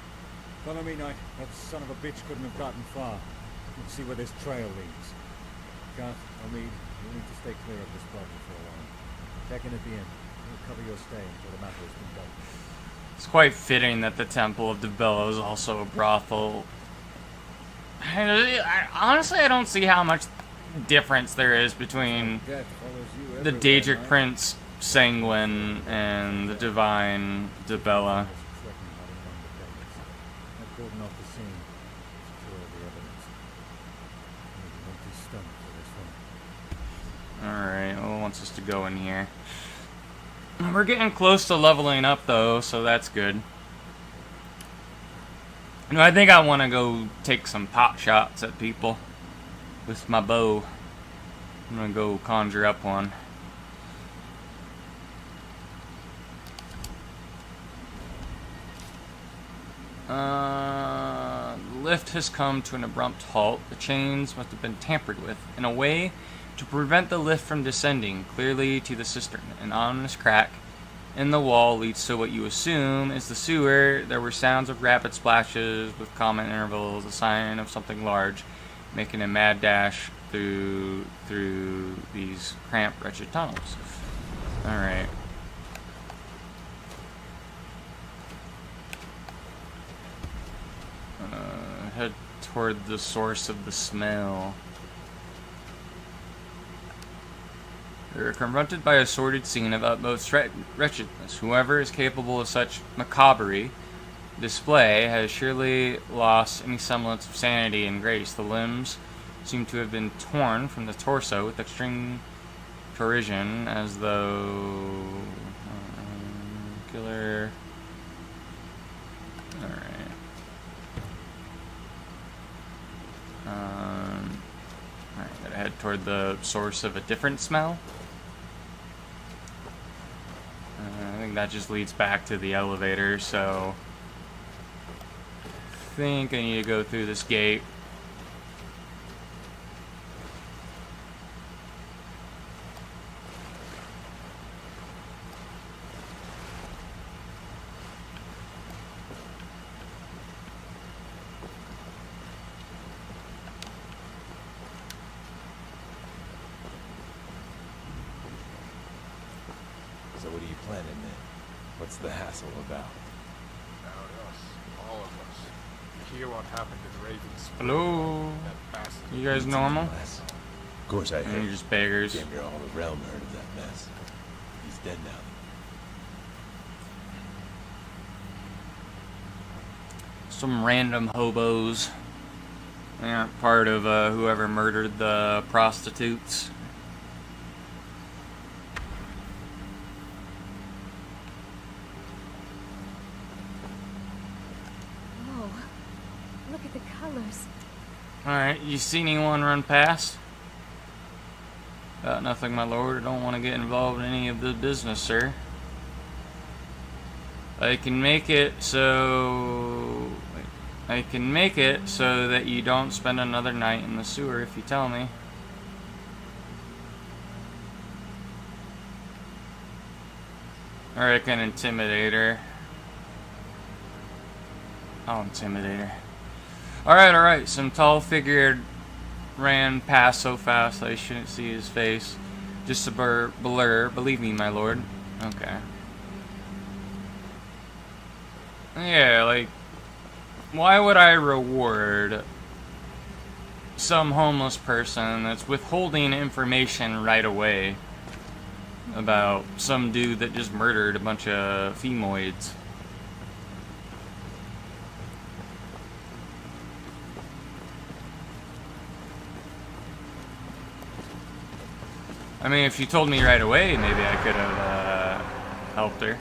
Follow me, Knight. That son of a bitch couldn't have gotten far. Let's see where this trail leads. Garth, Omid, you need to stay clear of this problem for a while. Check in at the inn. We'll cover your stay until the matter has been dealt with. It's quite fitting that the Temple of DeBella is also a brothel. Honestly, I don't see how much difference there is between Death follows you the everywhere, Daedric Knight. Prince Sanguine and the Divine DeBella. Cordon off the scene. Secure the evidence. Need an empty stomach for this one. Alright, well, it wants us to go in here. We're getting close to leveling up, though, so that's good. No, I think I want to go take some pot shots at people with my bow. I'm going to go conjure up one. The lift has come to an abrupt halt. The chains must have been tampered with in a way to prevent the lift from descending clearly to the cistern. An ominous crack in the wall leads to what you assume is the sewer. There were sounds of rapid splashes with common intervals, a sign of something large, making a mad dash through these cramped, wretched tunnels. Alright. Head toward the source of the smell. You're confronted by a sordid scene of utmost wretchedness. Whoever is capable of such macabre display has surely lost any semblance of sanity and grace. The limbs seem to have been torn from the torso with extreme derision, as though killer. All right. Alright, gotta head toward the source of a different smell. I think that just leads back to the elevator, so think I need to go through this gate. So what are you planning then? What's the hassle about? About us. All of us. You hear what happened in Raven's... Hello? That bastard. You guys normal? Mess. Of course I Or heard. you're just beggars? Damn near all the realm heard of that mess. He's dead now. Some random hobos. They aren't part of whoever murdered the prostitutes. Whoa. Look at the colors. Alright, you see anyone run past? Nothing, my lord. I don't want to get involved in any of the business, sir. I can make it so that you don't spend another night in the sewer if you tell me. Or I can intimidate her. I'll intimidate her. Alright. Some tall figure ran past so fast I shouldn't see his face. Just a blur. Believe me, my lord. Okay. Yeah, like, why would I reward some homeless person that's withholding information right away about some dude that just murdered a bunch of femoids? I mean, if you told me right away, maybe I could have helped her.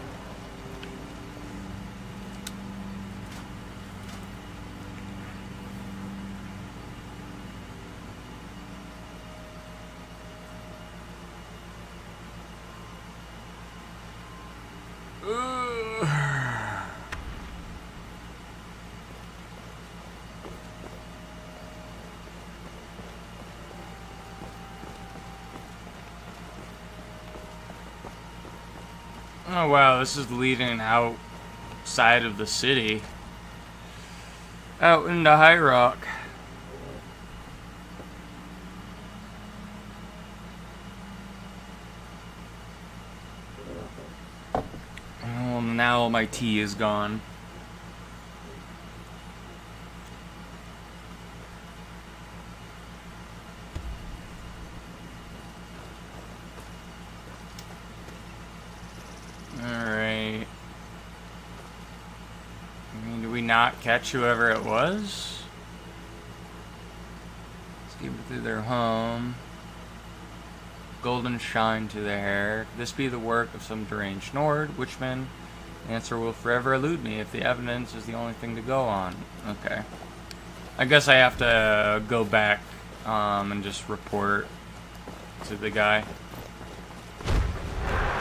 Oh wow, this is leading outside of the city. Out into High Rock. Oh, now my tea is gone. Alright. I mean, did we not catch whoever it was? Let's keep it through their home. Golden shine to their hair. Could this be the work of some deranged Nord? Witchman? The answer will forever elude me if the evidence is the only thing to go on. Okay. I guess I have to go back and just report to the guy.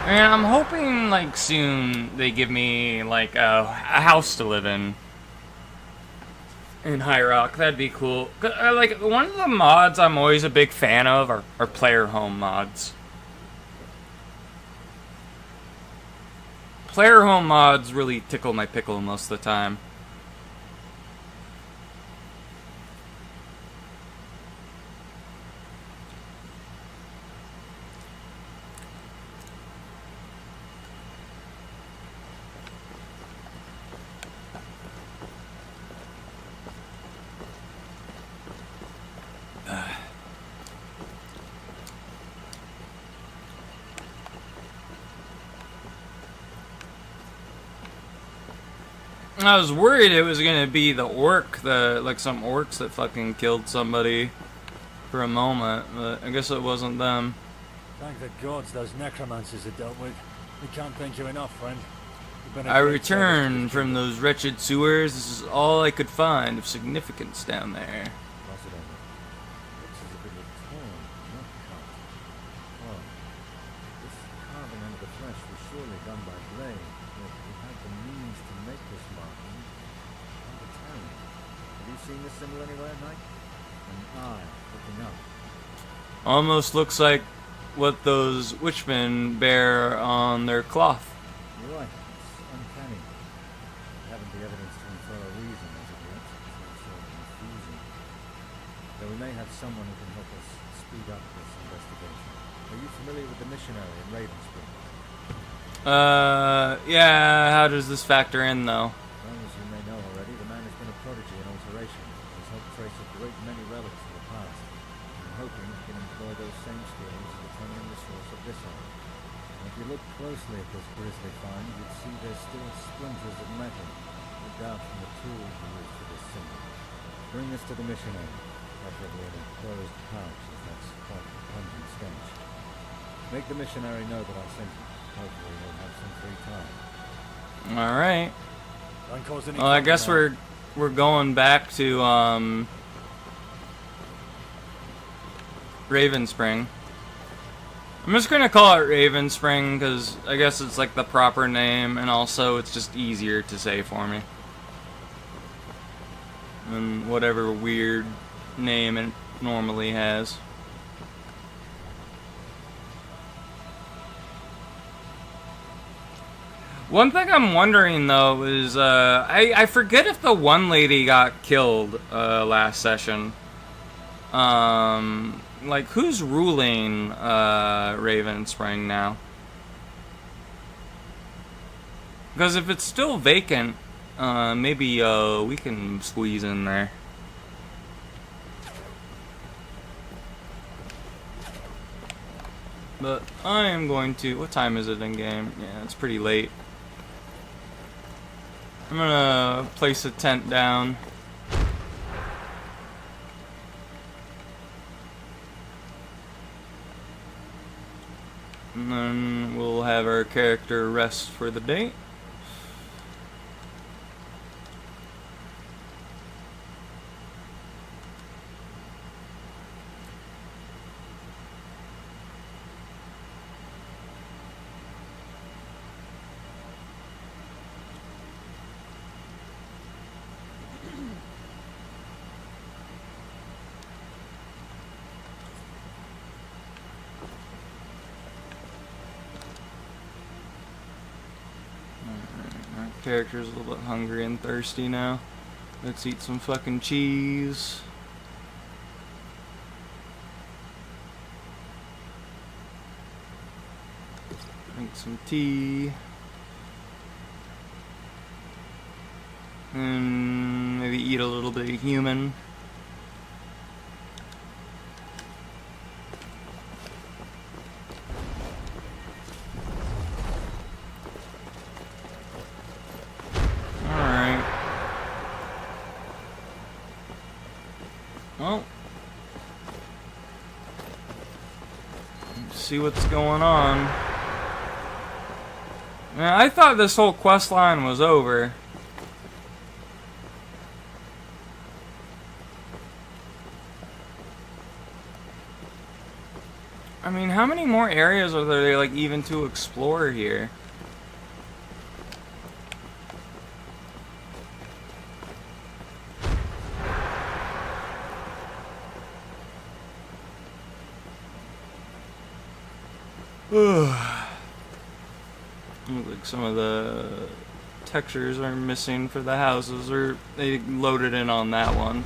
And I'm hoping, like, soon they give me, like, a house to live in High Rock. That'd be cool. Like, one of the mods I'm always a big fan of are player home mods. Player home mods really tickle my pickle most of the time. I was worried it was gonna be the orc, like some orcs that fucking killed somebody for a moment, but I guess it wasn't them. Thank the gods those necromancers are dealt with. We can't thank you enough, friend. You've been a I great returned service to from this those wretched sewers. This is all I could find of significance down there. kingdom. Pass it over. Looks as if it was torn, not cut. Oh, this carving under the flesh was surely done by blade, but we had the means to make this marking. How to tell? Have you seen this symbol anywhere, Knight? An eye looking up. Almost looks like what those witchmen bear on their cloth. You're right. It's uncanny. I haven't the evidence to infer a reason as of yet. It's all so confusing. Though we may have someone who can help us speed up this investigation. Are you familiar with the missionary in Ravenspring? Yeah, how does this factor in, though? Well, as you may know already, the man has been a prodigy in alteration. He's helped trace a great many relics of the past. I'm hoping he can employ those same skills in determining the source of this art. And if you look closely at this grisly find, you'd see there's still splinters of metal, no doubt from the tool he used for this symbol. Bring this to the missionary, preferably in a closed pouch, as that's quite a pungent stench. Make the missionary know that I sent him. Hopefully he'll have some free time. Alright. Don't cause any Well, I trouble guess now. we're going back to, Ravenspring. I'm just gonna call it Ravenspring, because I guess it's like the proper name, and also it's just easier to say for me. Than whatever weird name it normally has. One thing I'm wondering though is I forget if the one lady got killed last session. Like who's ruling Ravenspring now? Because if it's still vacant, maybe we can squeeze in there. But I am going to. What time is it in game? Yeah, it's pretty late. I'm gonna place a tent down. And then we'll have our character rest for the day. Character's a little bit hungry and thirsty now. Let's eat some fucking cheese. Drink some tea. And maybe eat a little bit of human. Well, let's see what's going on. Man, I thought this whole quest line was over. I mean, how many more areas are there, like, even to explore here? Look like some of the textures are missing for the houses, or they loaded in on that one.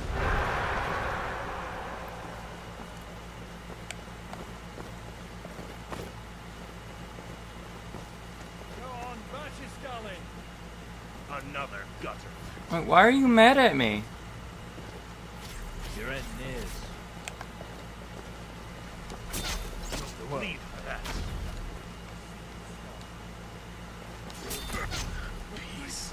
Go on, bash his skull in. Another gutter. Like, why are you mad at me? Your end is. Bleed for that. Peace.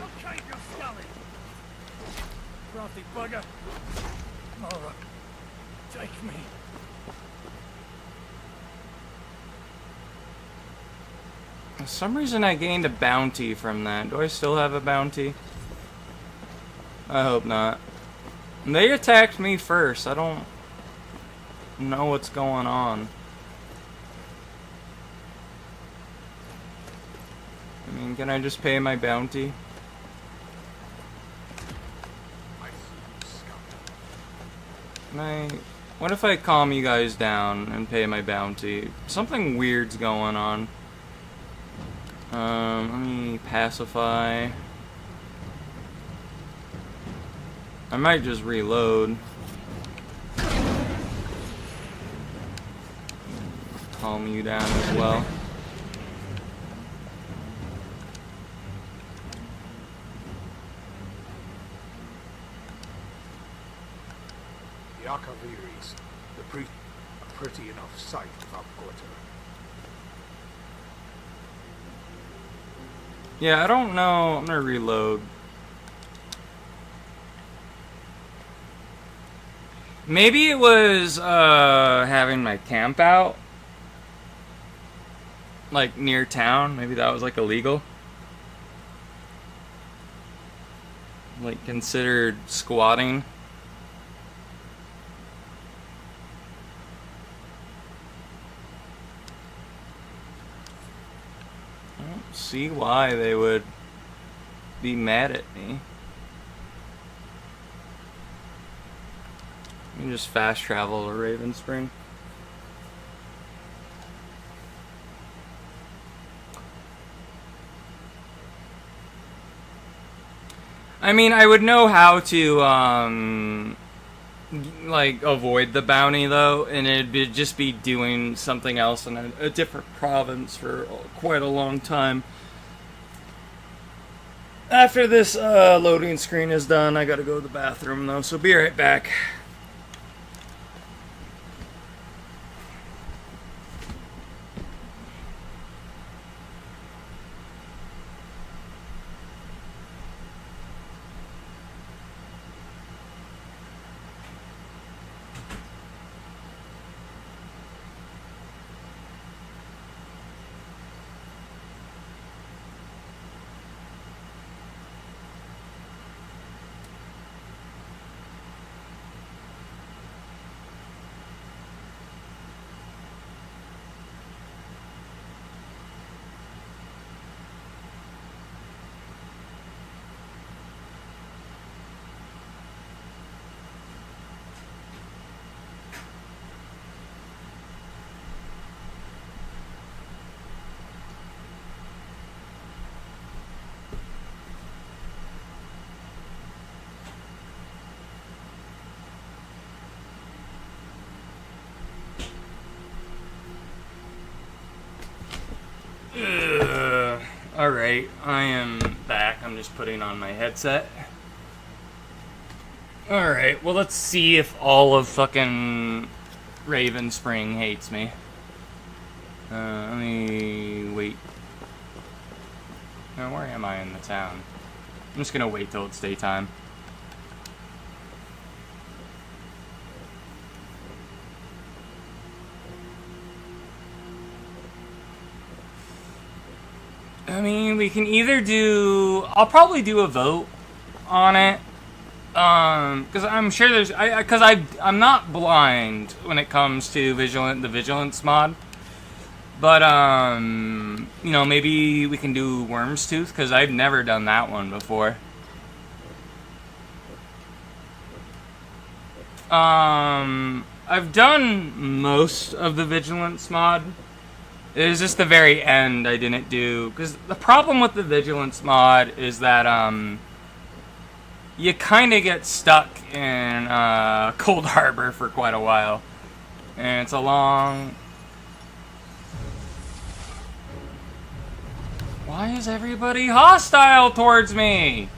I'll cave your skull in. Crafty bugger. Alright. Take me. For some reason I gained a bounty from that. Do I still have a bounty? I hope not. They attacked me first. I don't know what's going on. Give mean, can I just pay my bounty? What if I calm you guys down and pay my bounty? Something weird's going on. Let me pacify. I might just reload. Calm you down as well. The Arcaviries, a pretty enough sight without glitter. Yeah, I don't know. I'm gonna reload. Maybe it was having my camp out, like near town. Maybe that was like illegal. Like considered squatting. I don't see why they would be mad at me. You can just fast travel to Raven Spring. I mean, I would know how to, like, avoid the bounty, though, and it'd just be doing something else in a different province for quite a long time. After this loading screen is done, I gotta go to the bathroom, though, so be right back. Alright, I am back. I'm just putting on my headset. Alright, well, let's see if all of fucking Raven Spring hates me. Let me wait. Now, where am I in the town? I'm just gonna wait till it's daytime. I mean, we can either do... I'll probably do a vote on it. Because I'm sure there's... I'm not blind when it comes to the Vigilance mod. But, you know, maybe we can do Worm's Tooth, because I've never done that one before. I've done most of the Vigilance mod. It was just the very end I didn't do. Because the problem with the Vigilance mod is that, you kind of get stuck in, Cold Harbor for quite a while. And it's a long... Why is everybody hostile towards me?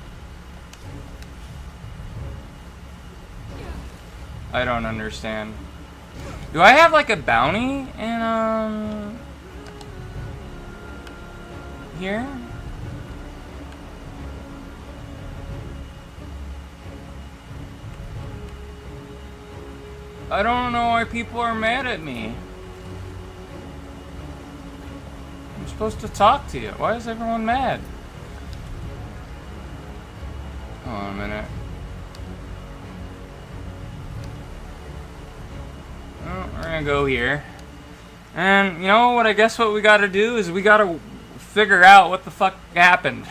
I don't understand. Do I have, like, a bounty in, here? I don't know why people are mad at me. I'm supposed to talk to you. Why is everyone mad? Hold on a minute. Well, we're gonna go here. And, you know what, I guess what we gotta do is we gotta figure out what the fuck happened.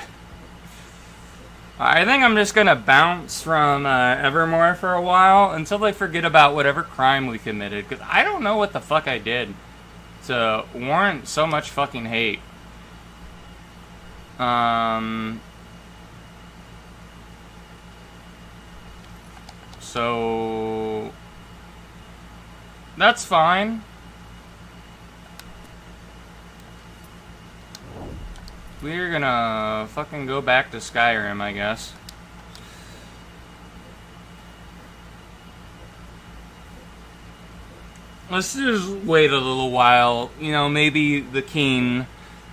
I think I'm just gonna bounce from Evermore for a while until they forget about whatever crime we committed, because I don't know what the fuck I did to warrant so much fucking hate. So that's fine. We're gonna fucking go back to Skyrim, I guess. Let's just wait a little while. You know, maybe the king,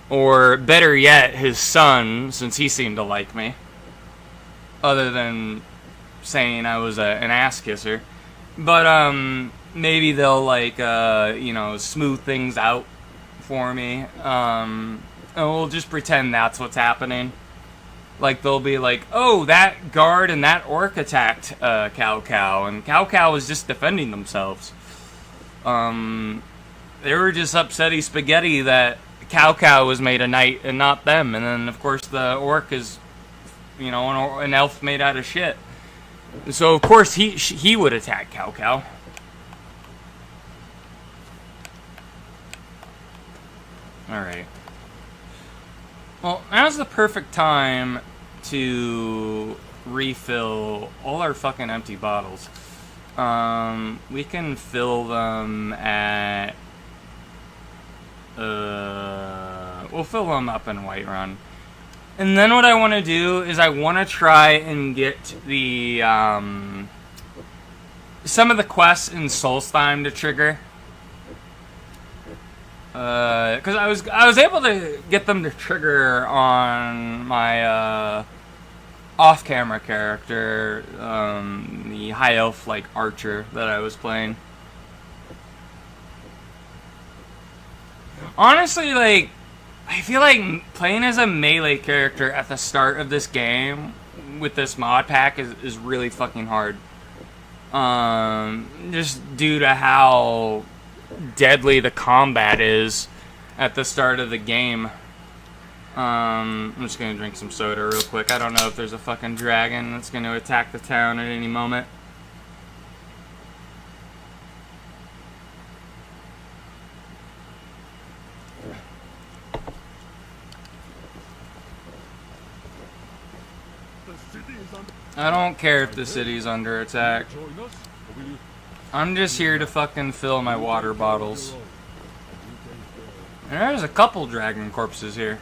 or better yet, his son, since he seemed to like me. Other than saying I was an ass kisser. But, maybe they'll, like, you know, smooth things out for me. And we'll just pretend that's what's happening. Like, they'll be like, oh, that guard and that orc attacked Cow, and Cow was just defending themselves. They were just upsetty spaghetti that Cow was made a knight and not them. And then, of course, the orc is, you know, an elf made out of shit. So, of course, he would attack Cow. Alright. Well, now's the perfect time to refill all our fucking empty bottles. We can fill them at... we'll fill them up in Whiterun. And then what I want to do is I want to try and get the, some of the quests in Solstheim to trigger. Because I was able to get them to trigger on my off-camera character, the high elf like archer that I was playing. Honestly, like, I feel like playing as a melee character at the start of this game with this mod pack is really fucking hard. Just due to how deadly the combat is at the start of the game. I'm just gonna drink some soda real quick. I don't know if there's a fucking dragon that's gonna attack the town at any moment. I don't care if the city's under attack. I'm just here to fucking fill my water bottles. And there's a couple dragon corpses here.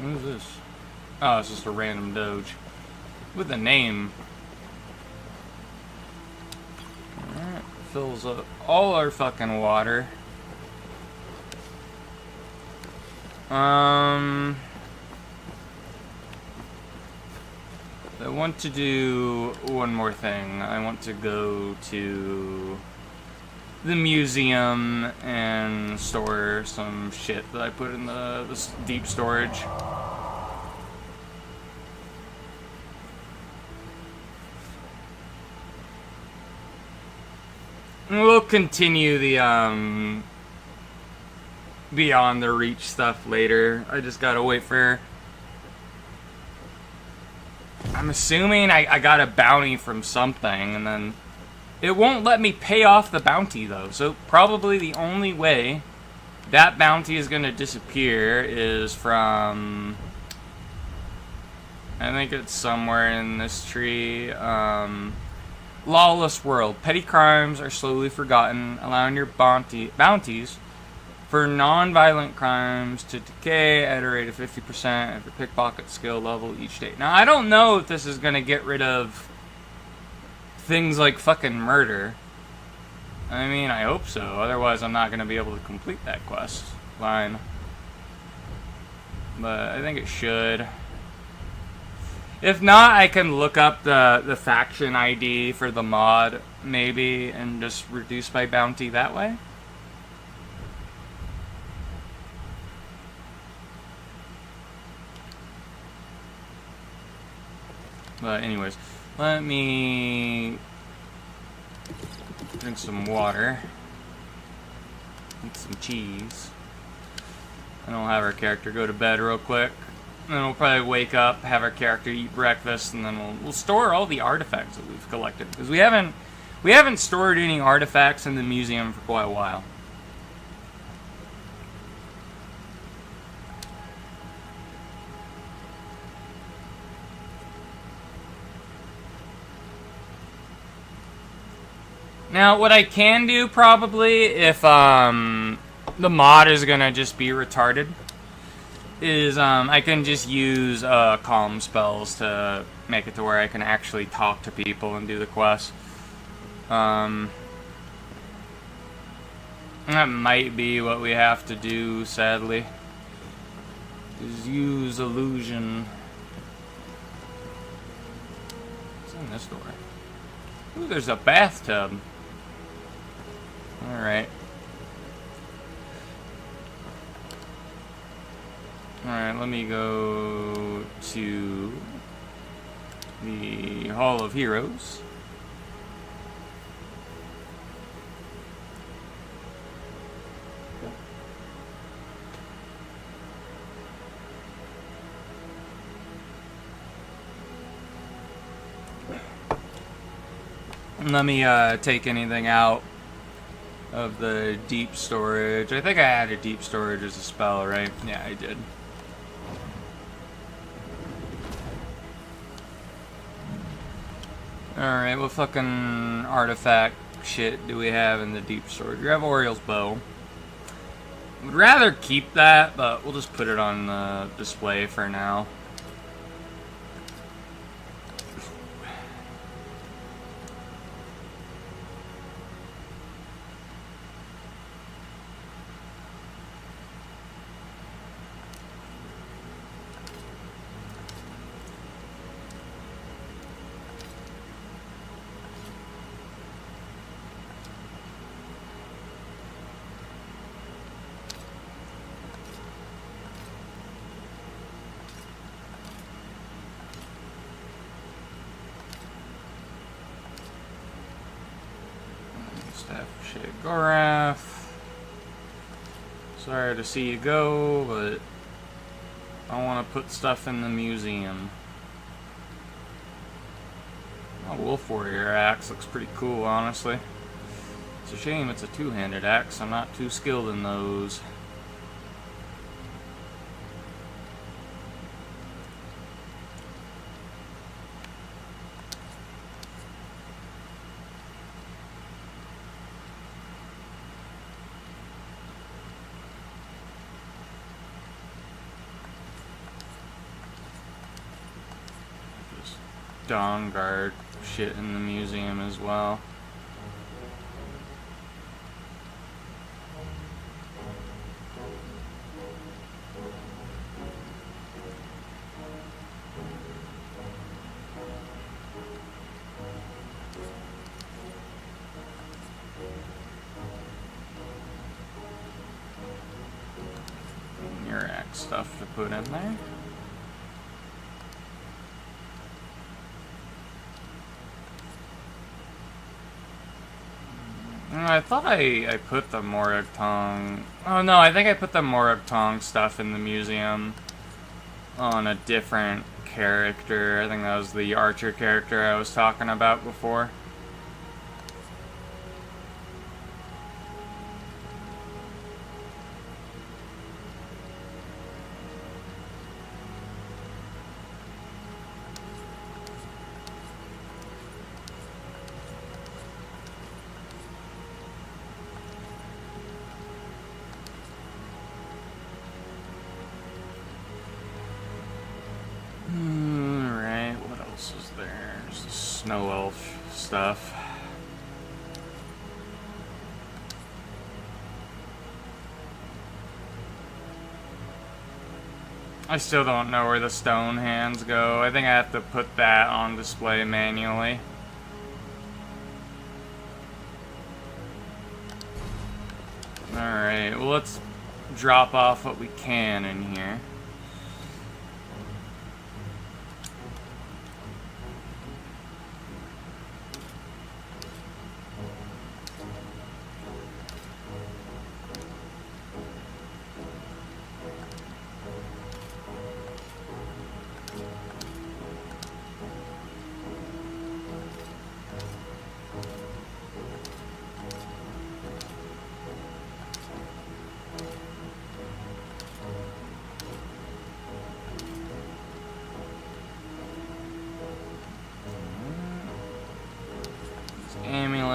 Who's this? Oh, it's just a random doge. With a name. Alright, fills up all our fucking water. I want to do one more thing. I want to go to the museum and store some shit that I put in the deep storage. And we'll continue the Beyond the Reach stuff later. I just gotta wait for... I'm assuming I got a bounty from something, and then it won't let me pay off the bounty, though. So probably the only way that bounty is going to disappear is from... I think it's somewhere in this tree. Lawless World. Petty crimes are slowly forgotten, allowing your bounties for non-violent crimes to decay at a rate of 50% of your pickpocket skill level each day. Now, I don't know if this is going to get rid of things like fucking murder. I mean, I hope so. Otherwise, I'm not going to be able to complete that quest line. But I think it should. If not, I can look up the faction ID for the mod, maybe, and just reduce my bounty that way. But anyways, let me drink some water. Eat some cheese. And we'll have our character go to bed real quick. And then we'll probably wake up, have our character eat breakfast, and then we'll store all the artifacts that we've collected. Because we haven't stored any artifacts in the museum for quite a while. Now, what I can do probably, if the mod is gonna just be retarded, is I can just use calm spells to make it to where I can actually talk to people and do the quest. That might be what we have to do, sadly. Is use illusion. What's in this door? Ooh, there's a bathtub. Alright. Alright, let me go to the Hall of Heroes. Let me take anything out of the deep storage. I think I added deep storage as a spell, right? Yeah, I did. Alright, what fucking artifact shit do we have in the deep storage? We have Oriel's bow. Would rather keep that, but we'll just put it on the display for now. Shit, Gorath. Sorry to see you go, but I want to put stuff in the museum. Oh, Wolf Warrior axe looks pretty cool, honestly. It's a shame it's a two-handed axe. I'm not too skilled in those. Dawn Guard shit in the museum as well. Your axe stuff to put in there. I thought I put the Morag Tong... Oh no, I think I put the Morag Tong stuff in the museum on a different character. I think that was the archer character I was talking about before. Alright, what else is there? There's the snow elf stuff. I still don't know where the stone hands go. I think I have to put that on display manually. Alright, well let's drop off what we can in here.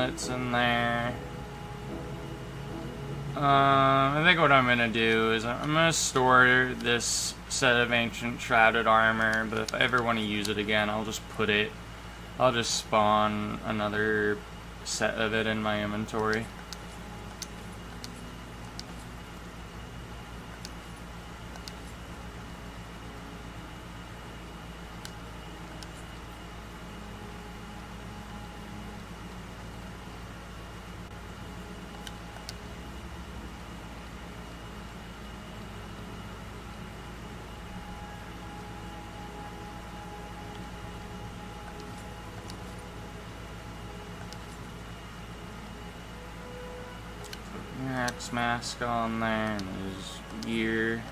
amulets in there. I think what I'm gonna do is I'm gonna store this set of ancient shrouded armor, but if I ever want to use it again, I'll just spawn another set of it in my inventory. Axe mask on there and his gear.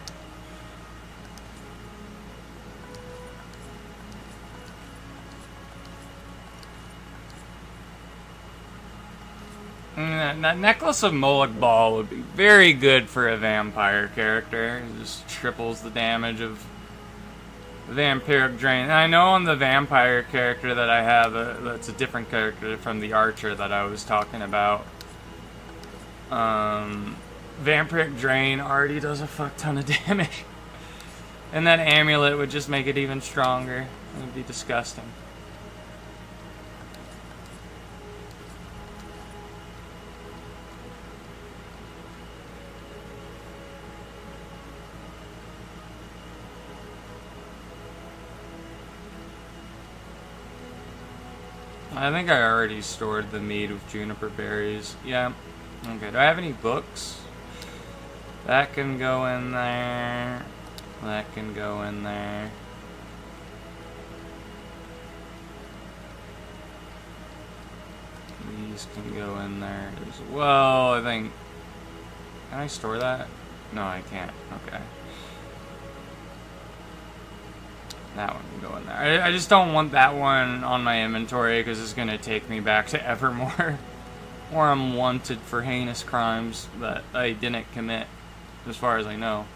That necklace of Moloch Ball would be very good for a vampire character. It just triples the damage of vampiric drain. And I know on the vampire character that I have, that's a different character from the archer that I was talking about. Vampiric drain already does a fuck ton of damage. And that amulet would just make it even stronger. It would be disgusting. I think I already stored the mead of juniper berries. Yeah. Okay, do I have any books? That can go in there. That can go in there. These can go in there as well, I think. Can I store that? No, I can't. Okay. That one can go in there. I just don't want that one on my inventory because it's going to take me back to Evermore. Or I'm wanted for heinous crimes that I didn't commit, as far as I know.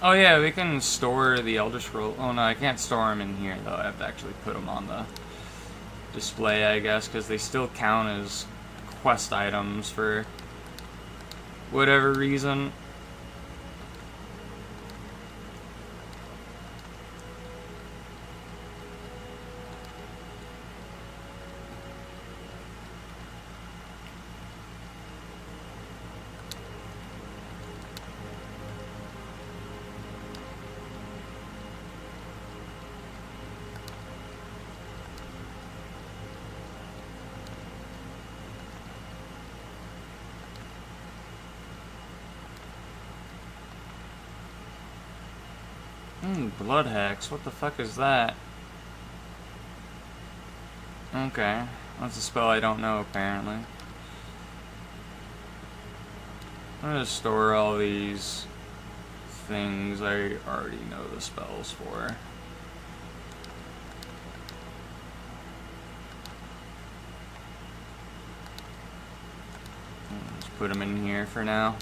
Oh yeah, we can store the Elder Scroll. Oh no, I can't store them in here though. I have to actually put them on the display, I guess, because they still count as quest items for whatever reason. Blood Hex, what the fuck is that? Okay, that's a spell I don't know apparently. I'm gonna store all these things I already know the spells for. Just put them in here for now.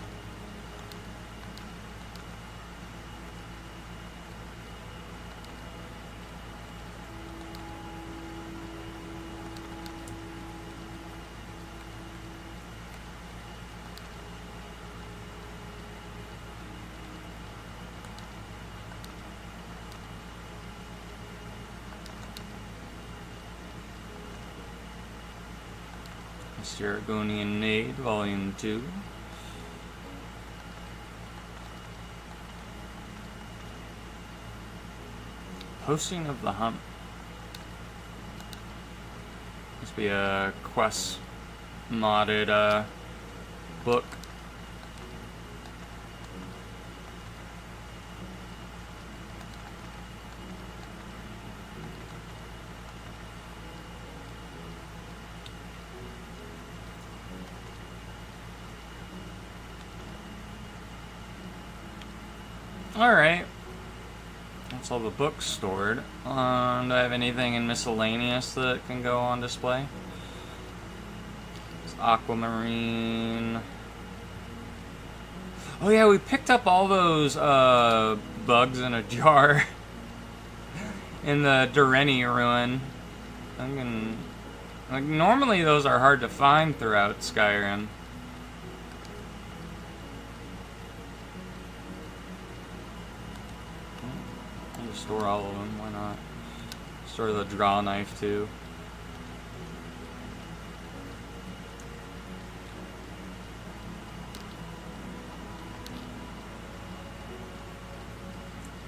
Argonian Maid, Volume 2. Posting of the Hunt. Must be a quest modded book. Alright. That's all the books stored. Do I have anything in miscellaneous that can go on display? It's aquamarine. Oh yeah, we picked up all those bugs in a jar in the Dureni ruin. Like, normally those are hard to find throughout Skyrim. I'll just store all of them, why not? Store the draw knife too.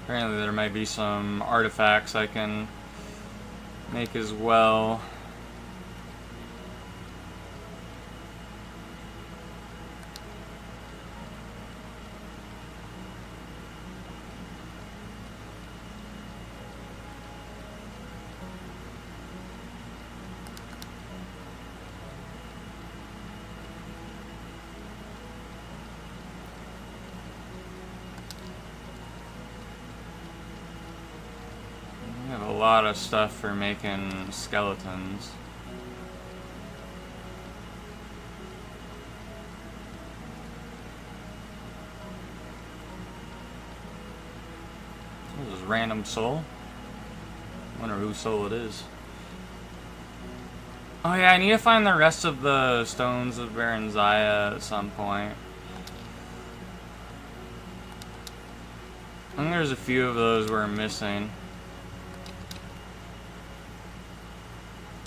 Apparently there might be some artifacts I can make as well. A lot of stuff for making skeletons. This is random soul. Wonder whose soul it is. Oh yeah, I need to find the rest of the stones of Baron Zaya at some point. I think there's a few of those we're missing.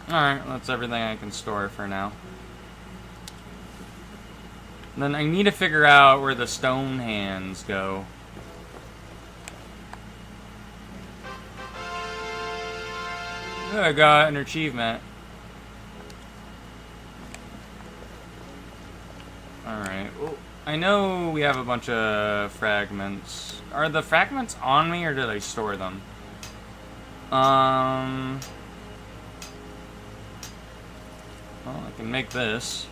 Alright, that's everything I can store for now. Then I need to figure out where the stone hands go. Oh, I got an achievement. Alright, well, I know we have a bunch of fragments. Are the fragments on me or did I store them? Well, I can make this.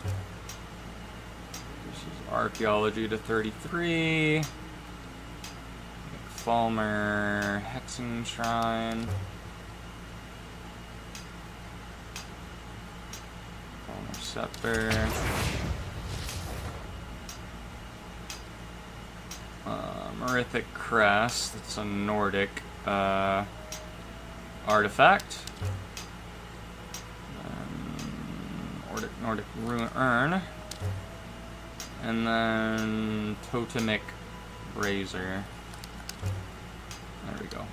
This is archaeology to 33. Falmer Hexing Shrine. Falmer Scepter. Merithic Crest. That's a Nordic artifact. Nordic Rune Urn. And then Totemic Razor. There we go.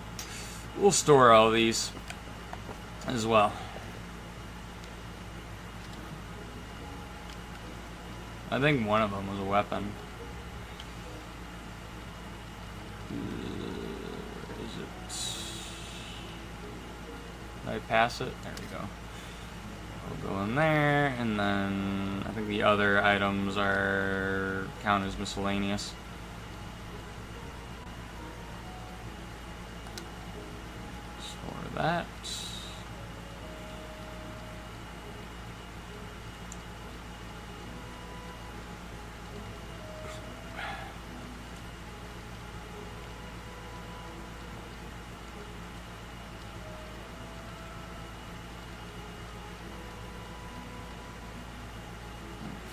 We'll store all these as well. I think one of them was a weapon. Is it? Did I pass it? There we go. We'll go in there, and then I think the other items are count as miscellaneous. Store that.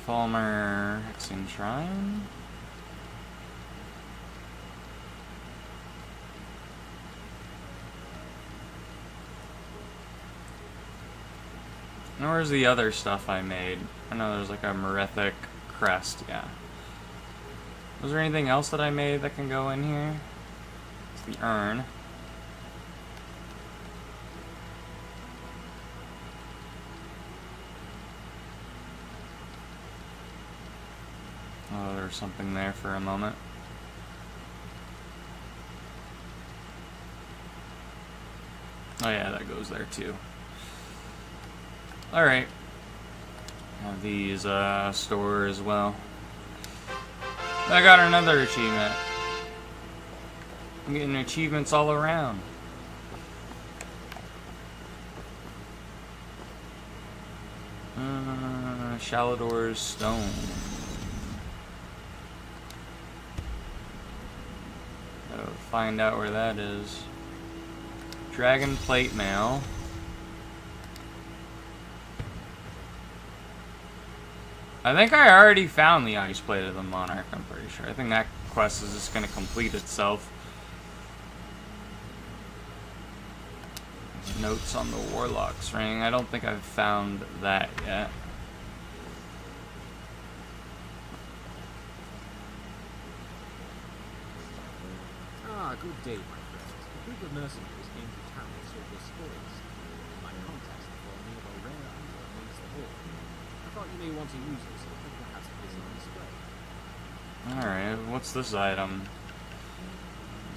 Falmer Hexing Shrine. Now where's the other stuff I made? I know there's like a Merethic crest, yeah. Was there anything else that I made that can go in here? It's the urn. Oh, there's something there for a moment. Oh yeah, that goes there too. Alright. Have these store as well. I got another achievement. I'm getting achievements all around. Shalador's Stone. Gotta find out where that is. Dragon Plate Mail. I think I already found the Ice Blade of the Monarch, I'm pretty sure. I think that quest is just going to complete itself. Notes on the Warlock's Ring. I don't think I've found that yet. Ah, good day, my friends. A group of mercenaries came to town and sought your spoils. My contacts informed me of a rare item amongst the horde. I thought you may want to use this, and perhaps place it on display. Alright, what's this item?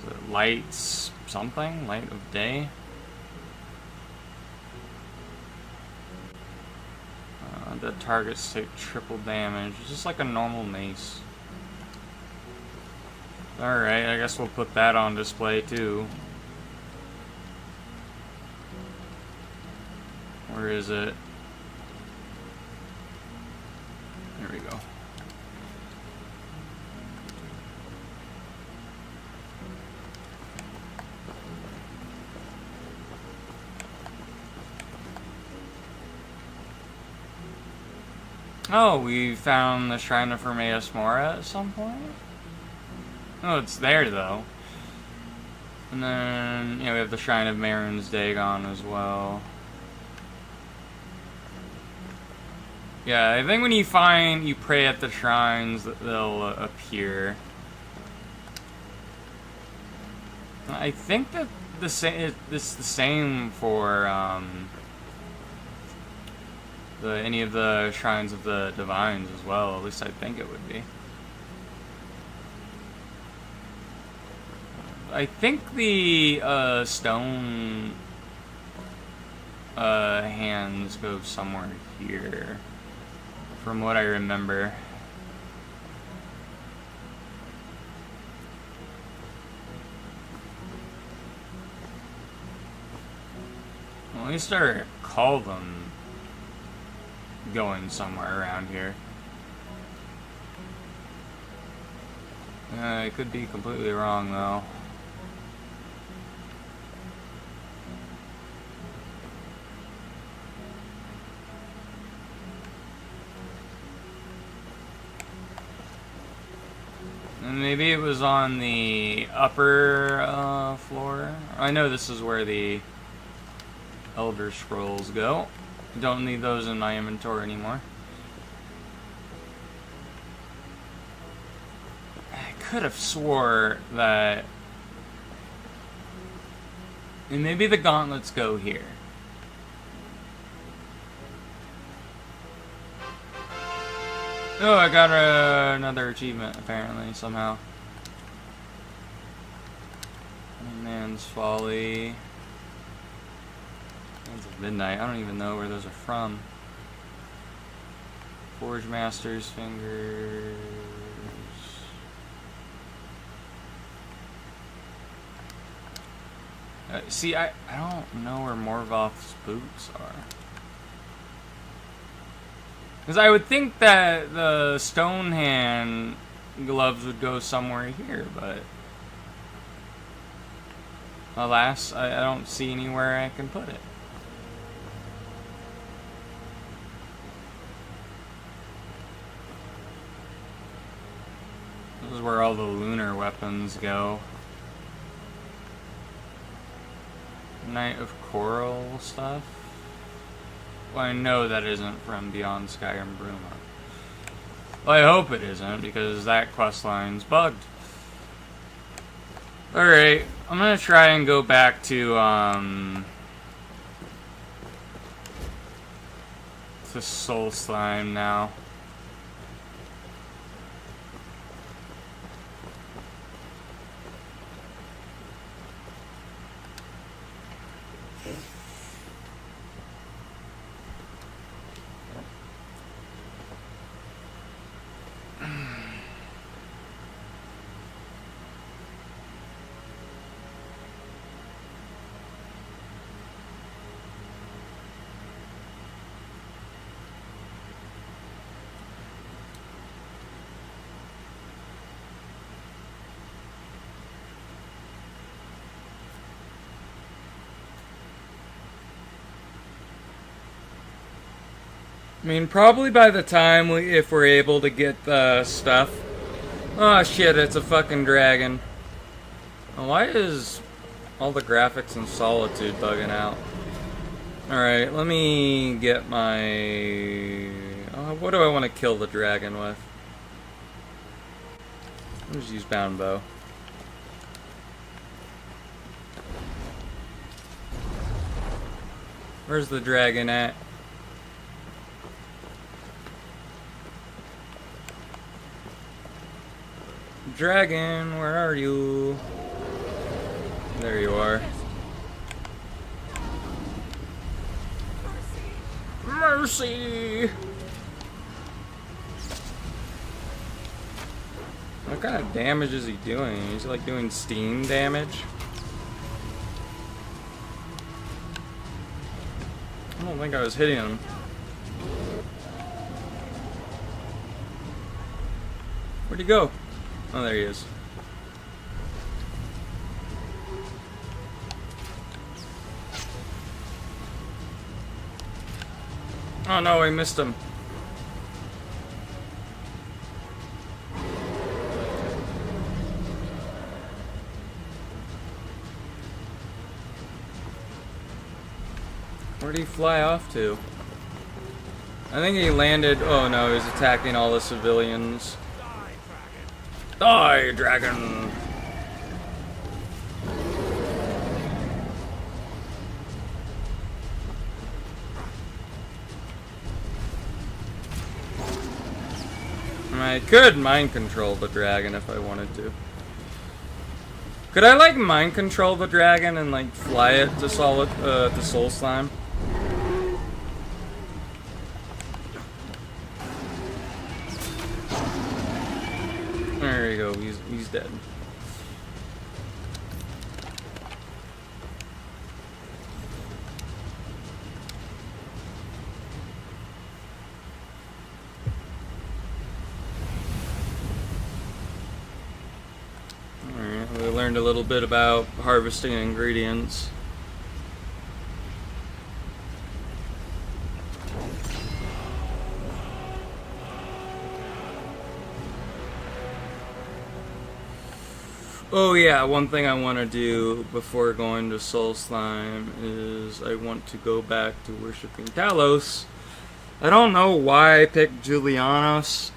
Is it lights something? Light of day? The targets take triple damage. It's just like a normal mace. Alright, I guess we'll put that on display too. Where is it? There we go. Oh, we found the Shrine of Hermaeus Mora at some point? Oh, it's there though. And then, we have the Shrine of Marin's Dagon as well. Yeah, I think when you pray at the shrines, they'll appear. I think that it's the same for any of the shrines of the divines as well. At least I think it would be. I think the stone hands go somewhere here, from what I remember. Well, at least I recall them going somewhere around here. I could be completely wrong though. And maybe it was on the upper floor. I know this is where the Elder Scrolls go. Don't need those in my inventory anymore. I could have swore that... And maybe the gauntlets go here. Oh, I got another achievement, apparently, somehow. Man's Folly. Hands of Midnight. I don't even know where those are from. Forge Master's Fingers. See, I don't know where Morgoth's boots are. Because I would think that the stone hand gloves would go somewhere here, but alas, I don't see anywhere I can put it. This is where all the lunar weapons go. Knight of Coral stuff. Well, I know that isn't from Beyond Skyrim Bruma. Well, I hope it isn't, because that questline's bugged. Alright, I'm gonna try and go back to Soul Slime now. I mean, probably by the time if we're able to get the stuff. Oh shit, it's a fucking dragon. Why is all the graphics in Solitude bugging out? Alright, let me get my... what do I want to kill the dragon with? I'll just use bound bow. Where's the dragon at? Dragon, where are you? There you are. Mercy! What kind of damage is he doing? He's like doing steam damage? I don't think I was hitting him. Where'd he go? Oh, there he is. Oh no, I missed him. Where'd he fly off to? I think he landed... Oh no, he's attacking all the civilians. Die, dragon! I could mind control the dragon if I wanted to. Could I like mind control the dragon and like fly it to Soul Slime? There you go. He's dead. Alright, we learned a little bit about harvesting ingredients. Oh yeah, one thing I want to do before going to Soul Slime is I want to go back to worshipping Talos. I don't know why I picked Julianos.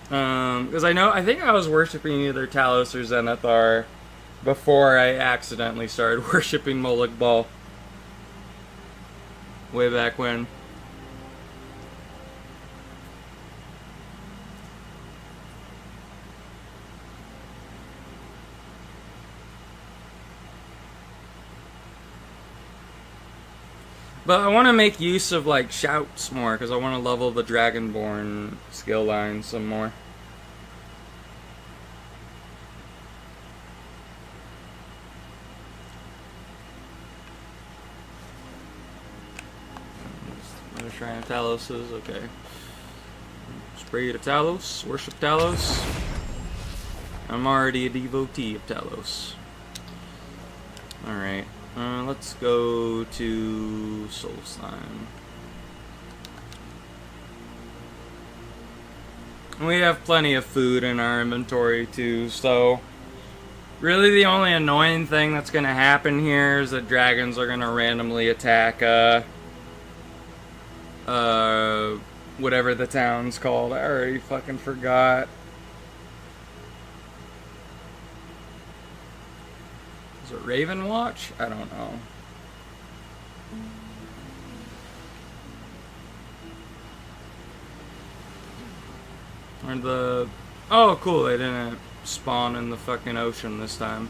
Because I think I was worshipping either Talos or Zenithar before I accidentally started worshipping Moloch Ball. Way back when. But I want to make use of like shouts more because I want to level the Dragonborn skill line some more. Another Shrine of Talos is okay. Spray to Talos, worship Talos. I'm already a devotee of Talos. Alright. Let's go to Soul Slime. We have plenty of food in our inventory too, so really the only annoying thing that's gonna happen here is that dragons are gonna randomly attack whatever the town's called. I already fucking forgot. Is it Raven Watch? I don't know. Or the... Oh, cool, they didn't spawn in the fucking ocean this time.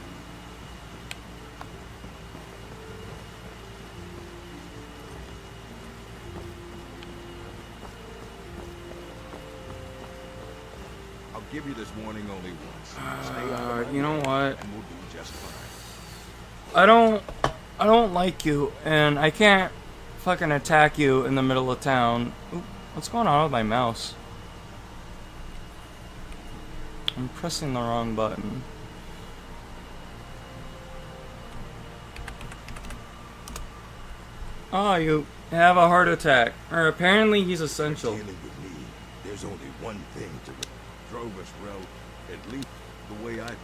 I'll give you this warning only once. You know what? And we'll do just fine. I don't like you, and I can't fucking attack you in the middle of town. Oop, what's going on with my mouse? I'm pressing the wrong button. Oh, you have a heart attack. Or apparently he's essential. Dealing with me, there's only one thing to it. Drove us well, at least the way I...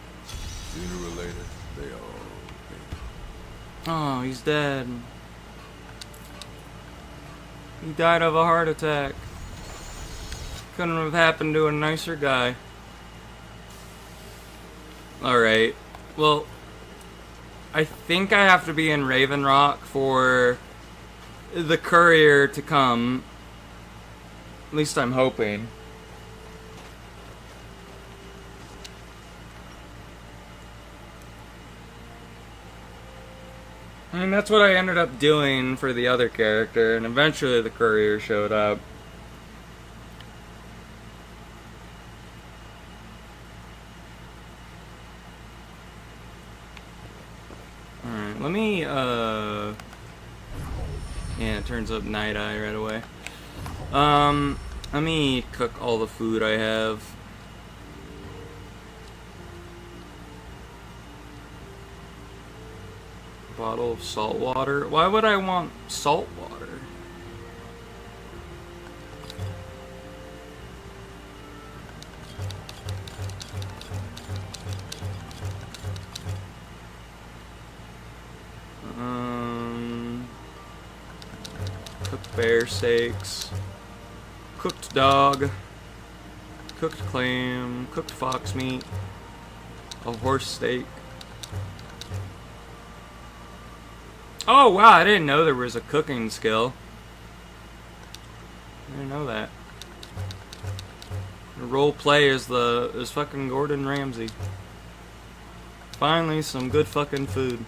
Sooner or later, they all pay. Oh, he's dead. He died of a heart attack. Couldn't have happened to a nicer guy. Alright. Well, I think I have to be in Raven Rock for the courier to come. At least I'm hoping. I mean, that's what I ended up doing for the other character, and eventually the courier showed up. Alright, let me, yeah, it turns up Night Eye right away. Let me cook all the food I have. Bottle of salt water. Why would I want salt water? Cooked bear steaks. Cooked dog. Cooked clam. Cooked fox meat. A horse steak. Oh wow, I didn't know there was a cooking skill. I didn't know that. The role play is fucking Gordon Ramsay. Finally, some good fucking food.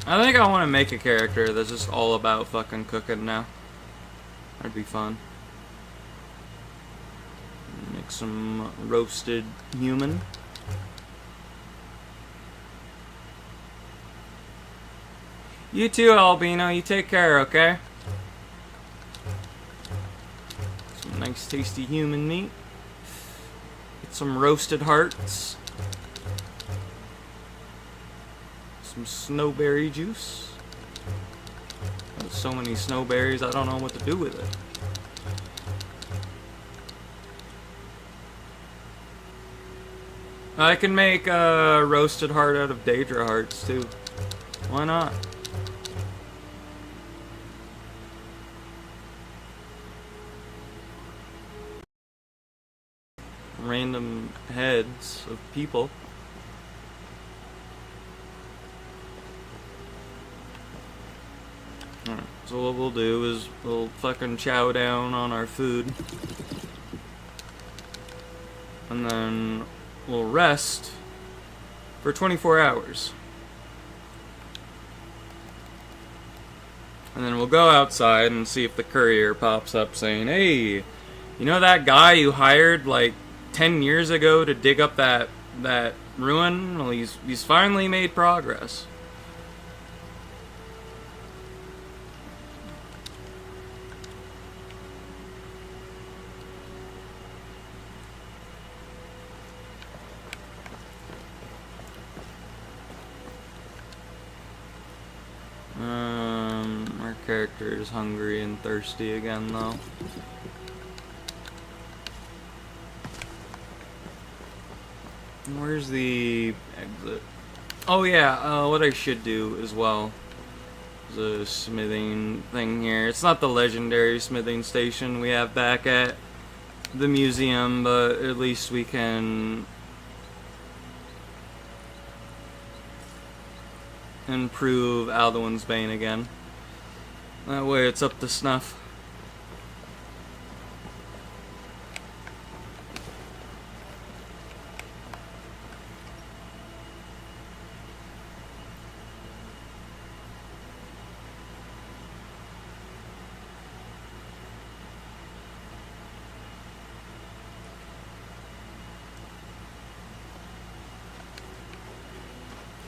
I think I want to make a character that's just all about fucking cooking now. That'd be fun. Make some roasted human. You too, Albino. You take care, okay? Some nice tasty human meat. Get some roasted hearts. Some snowberry juice. There's so many snowberries, I don't know what to do with it. I can make a roasted heart out of Daedra hearts too. Why not? Random heads of people. Alright, so what we'll do is we'll fucking chow down on our food. And then we'll rest for 24 hours. And then we'll go outside and see if the courier pops up saying, hey, you know that guy you hired like 10 years ago to dig up that ruin? Well, he's finally made progress. Our character is hungry and thirsty again, though. Where's the exit? Oh yeah, what I should do as well is a smithing thing here. It's not the legendary smithing station we have back at the museum, but at least we can improve Alduin's Bane again. That way it's up to snuff.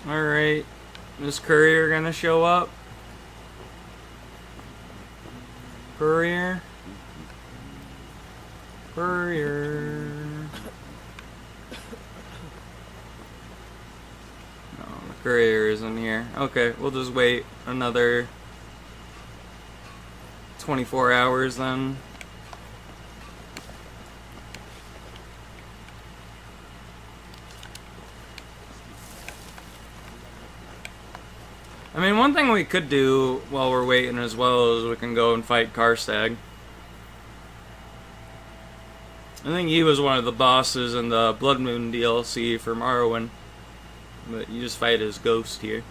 Alright, is courier gonna show up? Courier. Courier. No, the courier isn't here. Okay, we'll just wait another 24 hours then. I mean, one thing we could do while we're waiting as well is we can go and fight Karstag. I think he was one of the bosses in the Blood Moon DLC for Morrowind. But you just fight his ghost here.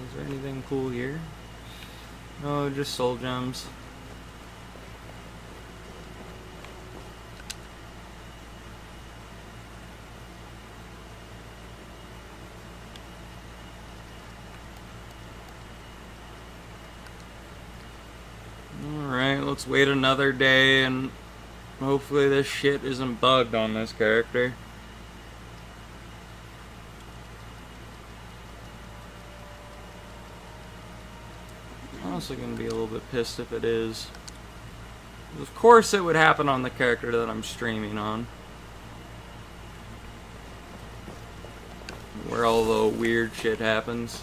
Is there anything cool here? No, just soul gems. Alright, let's wait another day and hopefully this shit isn't bugged on this character. Honestly gonna be a little bit pissed if it is. Of course it would happen on the character that I'm streaming on. Where all the weird shit happens.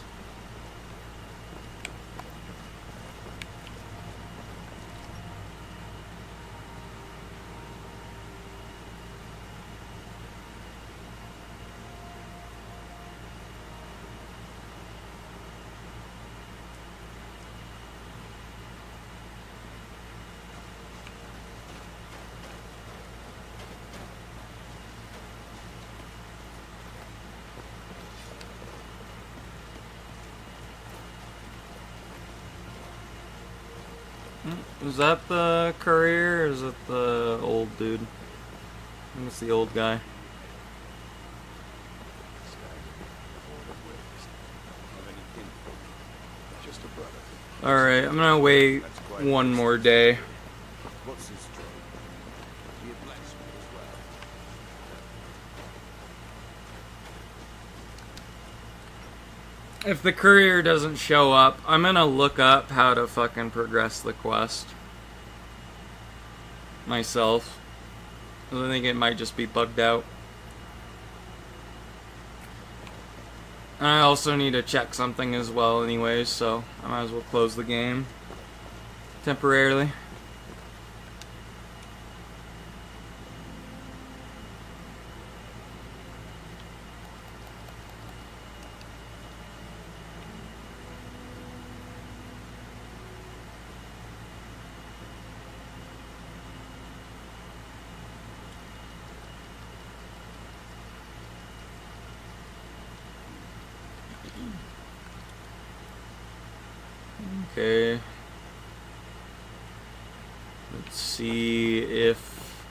Is that the courier or is it the old dude? I think it's the old guy. Alright, I'm gonna wait one more day. What's his trade? Be a blacksmith as well. If the courier doesn't show up, I'm gonna look up how to fucking progress the quest myself. I think it might just be bugged out. And I also need to check something as well anyways, so I might as well close the game temporarily. Okay. Let's see if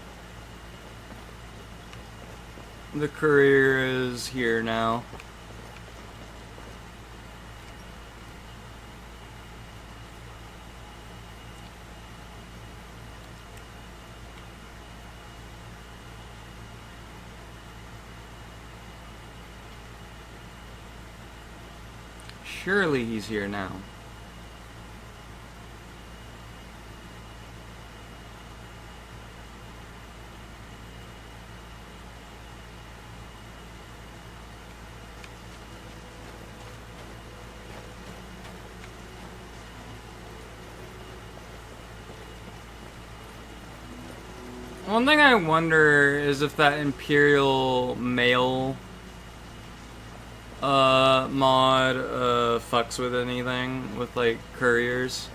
the courier is here now. Surely he's here now. One thing I wonder is if that Imperial Mail mod fucks with anything with like couriers.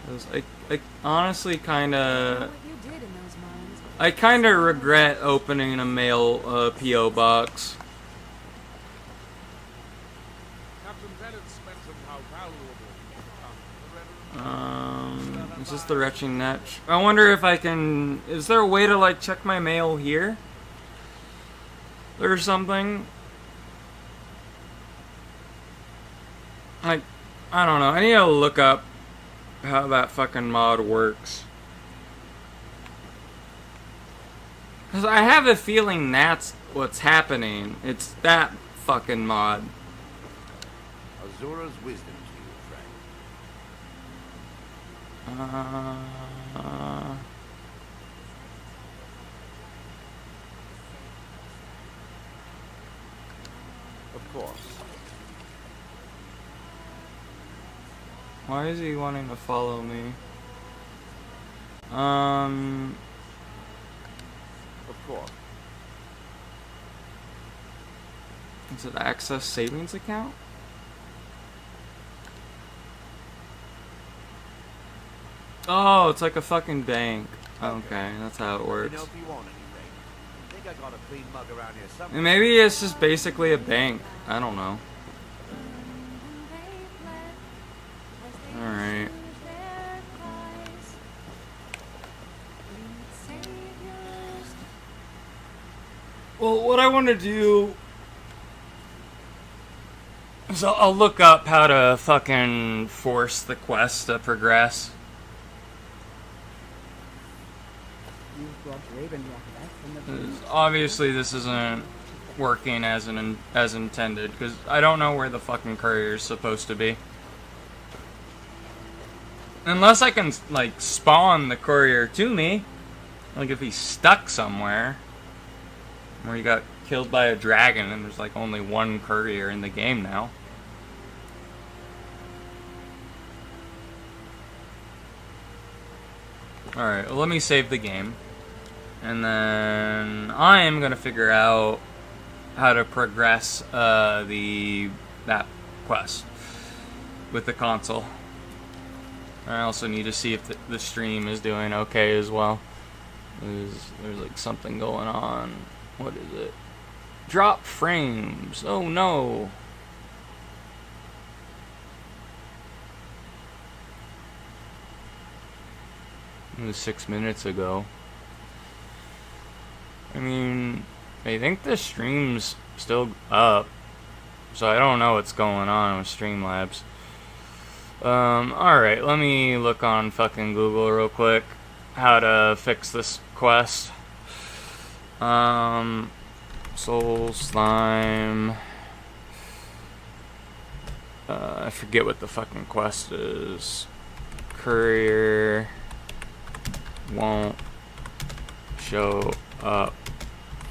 'Cause I honestly kinda regret opening a mail PO box. Captain Bennett mentioned how valuable. Is this the retching netch? I wonder if I can. Is there a way to like check my mail here? Or something? Like, I don't know. I need to look up how that fucking mod works. 'Cause I have a feeling that's what's happening. It's that fucking mod. Azura's wisdom to you, friend. Of course. Why is he wanting to follow me? Of course. Is it access savings account? Oh, it's like a fucking bank. Okay, that's how it works. If you want anything. I think I got a clean mug around here somewhere. And maybe it's just basically a bank. I don't know. Alright. Well, what I want to do is I'll look up how to fucking force the quest to progress. Obviously, this isn't working as intended because I don't know where the fucking courier is supposed to be. Unless I can like spawn the courier to me, like if he's stuck somewhere, or he got killed by a dragon and there's like only one courier in the game now. Alright, well, let me save the game. And then I am gonna figure out how to progress that quest with the console. I also need to see if the stream is doing okay as well. There's like something going on. What is it? Drop frames. Oh no. It was 6 minutes ago. I mean, I think the stream's still up, so I don't know what's going on with Streamlabs. Alright, let me look on fucking Google real quick how to fix this quest. Soul Slime. I forget what the fucking quest is. Courier won't show up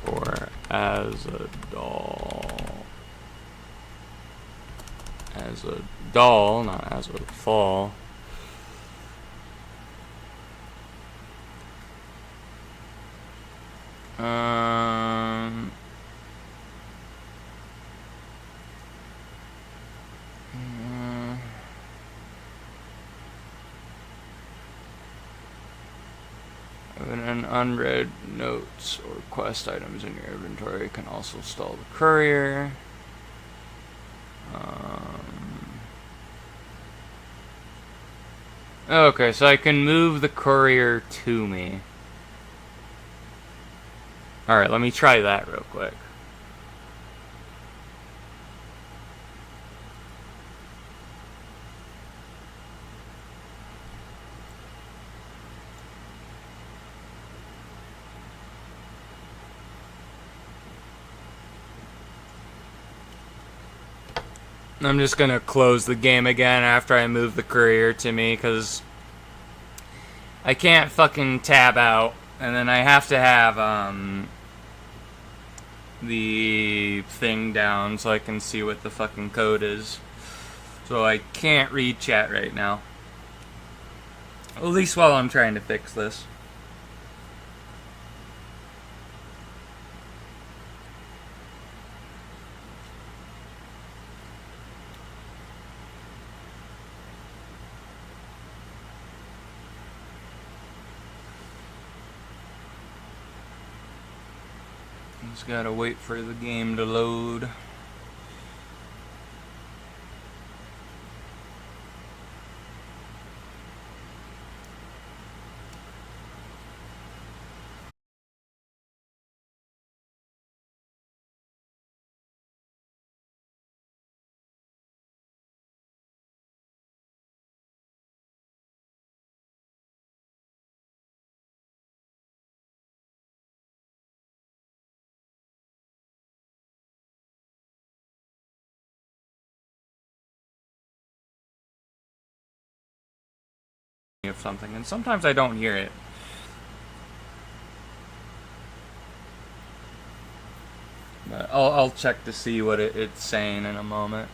for as a doll. As a doll, not as a fall. And unread notes or quest items in your inventory can also stall the courier. Okay, so I can move the courier to me. Alright, let me try that real quick. I'm just gonna close the game again after I move the courier to me, because I can't fucking tab out, and then I have to have the thing down so I can see what the fucking code is. So I can't read chat right now. At least while I'm trying to fix this. Just gotta wait for the game to load. of something, and sometimes I don't hear it. But I'll check to see what it's saying in a moment.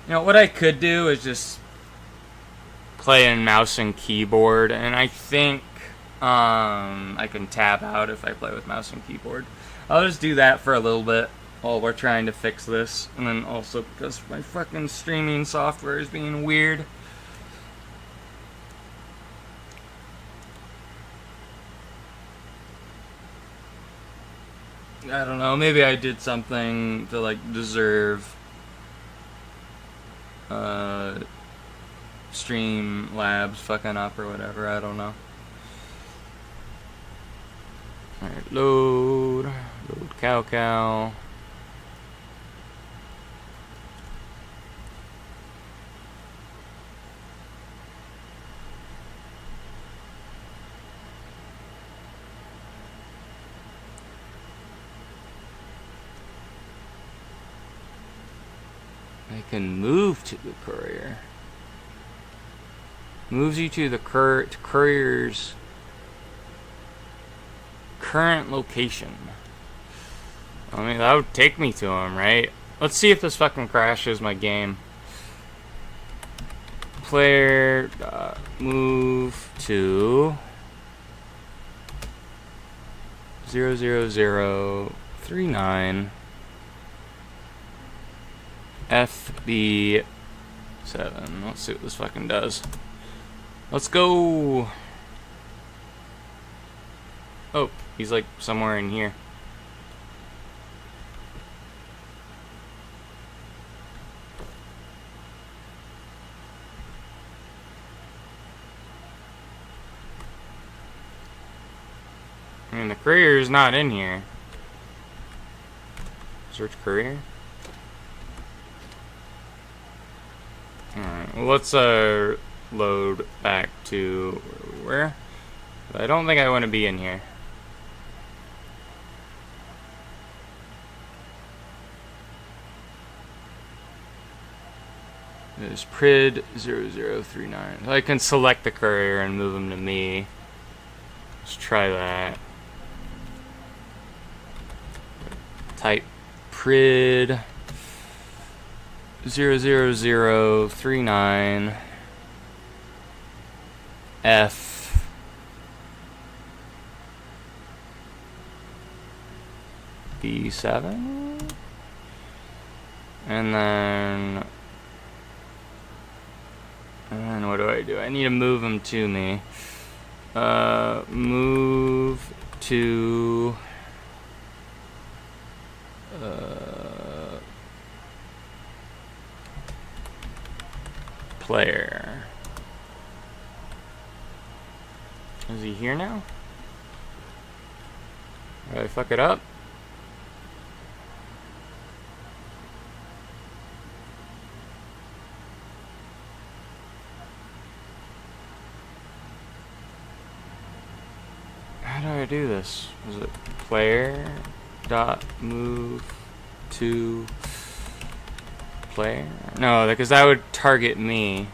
You know, what I could do is just play in mouse and keyboard, and I think I can tab out if I play with mouse and keyboard. I'll just do that for a little bit while we're trying to fix this, and then also because my fucking streaming software is being weird. I don't know, maybe I did something to like deserve Streamlabs fucking up or whatever, I don't know. Alright, load cow. I can move to the courier. Moves you to the courier's current location. I mean, that would take me to him, right? Let's see if this fucking crashes my game. Player move to 00039 FB7. Let's see what this fucking does. Let's go. Oh, he's like somewhere in here. I mean, the courier is not in here. Search courier. Alright, well, let's load back to where? I don't think I want to be in here. There's PRID 0039. So I can select the courier and move him to me. Let's try that. Type PRID 00039 F B7, and then what do I do? I need to move him to me. Move to player. Is he here now? Did I fuck it up? How do I do this? Is it player dot move to player? No, because that would target me.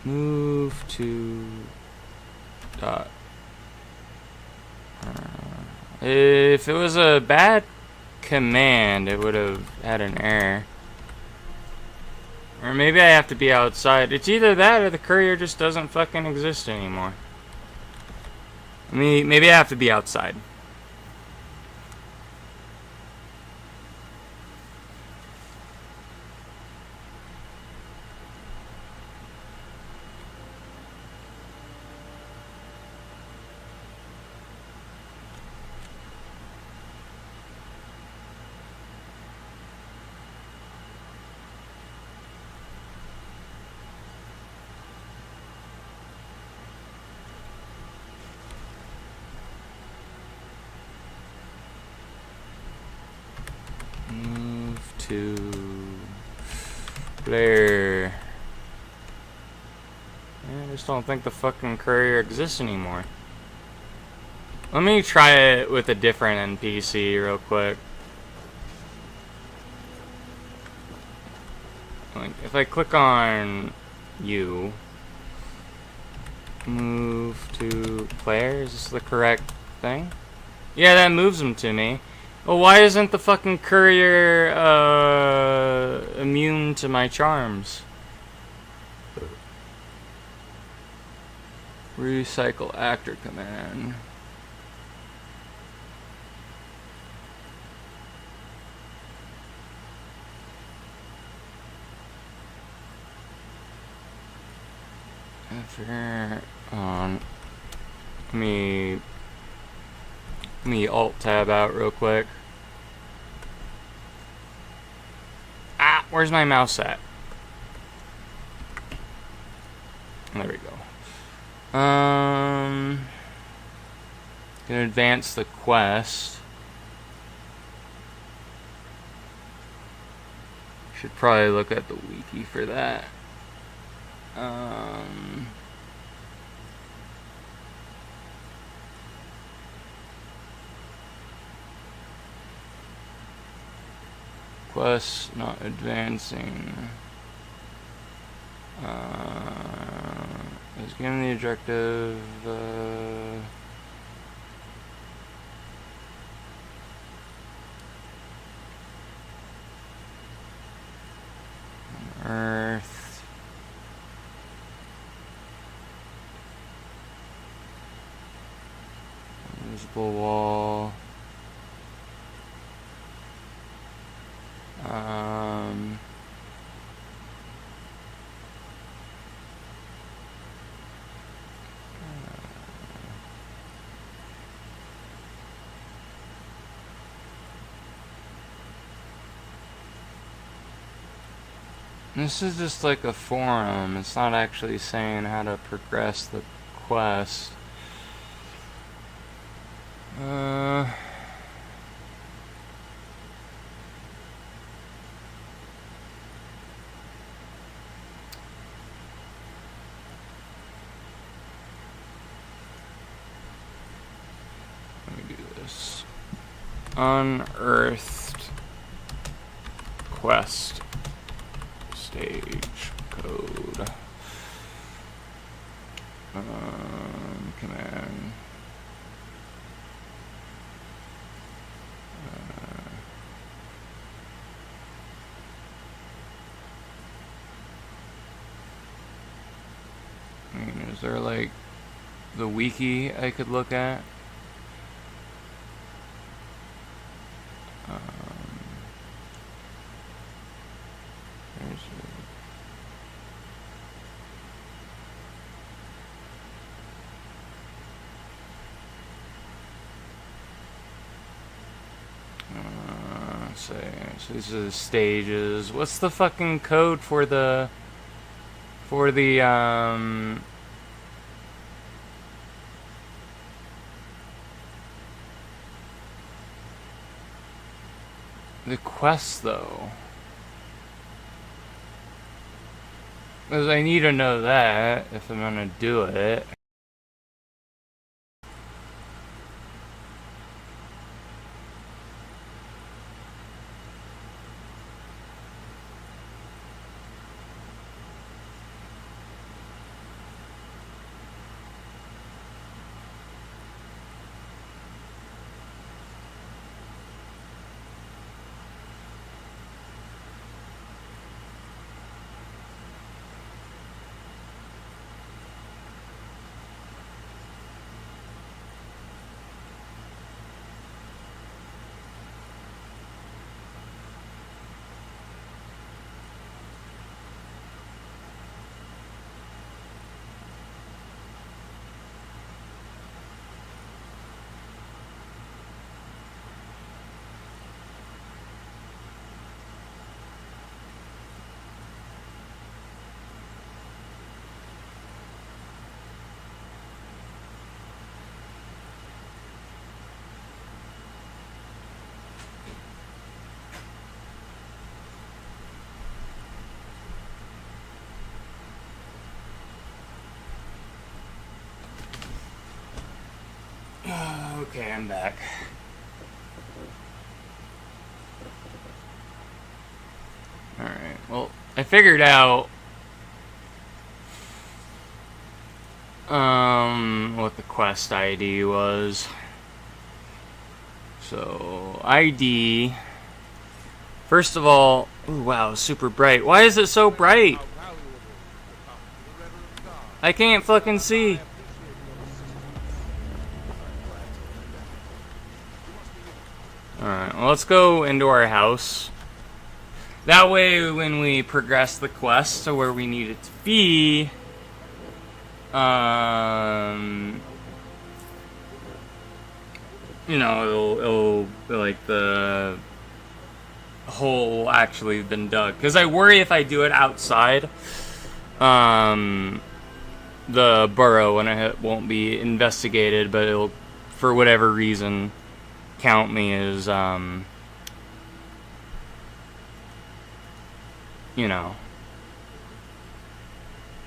Move to dot. If it was a bad command, it would have had an error. Or maybe I have to be outside. It's either that or the courier just doesn't fucking exist anymore. Maybe I have to be outside. To player. I just don't think the fucking courier exists anymore. Let me try it with a different NPC real quick. Like, if I click on you, move to player, is this the correct thing? Yeah, that moves them to me. Well, why isn't the fucking courier immune to my charms? Recycle actor command. After on, let me alt tab out real quick. Ah, where's my mouse at? There we go. Gonna advance the quest. Should probably look at the wiki for that. Quest not advancing. Is given the objective. Earth. Invisible wall. This is just like a forum. It's not actually saying how to progress the quest. Let me do this. Unearthed quest. Stage code. Command. I mean, is there like the wiki I could look at? So these are the stages. What's the fucking code for the quest though? Because I need to know that if I'm gonna do it. Okay, I'm back. Alright, well, I figured out what the quest ID was. So, ID. First of all, ooh, wow, super bright. Why is it so bright? I can't fucking see. Alright, well, let's go into our house. That way, when we progress the quest to where we need it to be, you know, it'll like the hole actually been dug. Because I worry if I do it outside, the burrow when I hit won't be investigated, but it'll, for whatever reason, count me as, you know,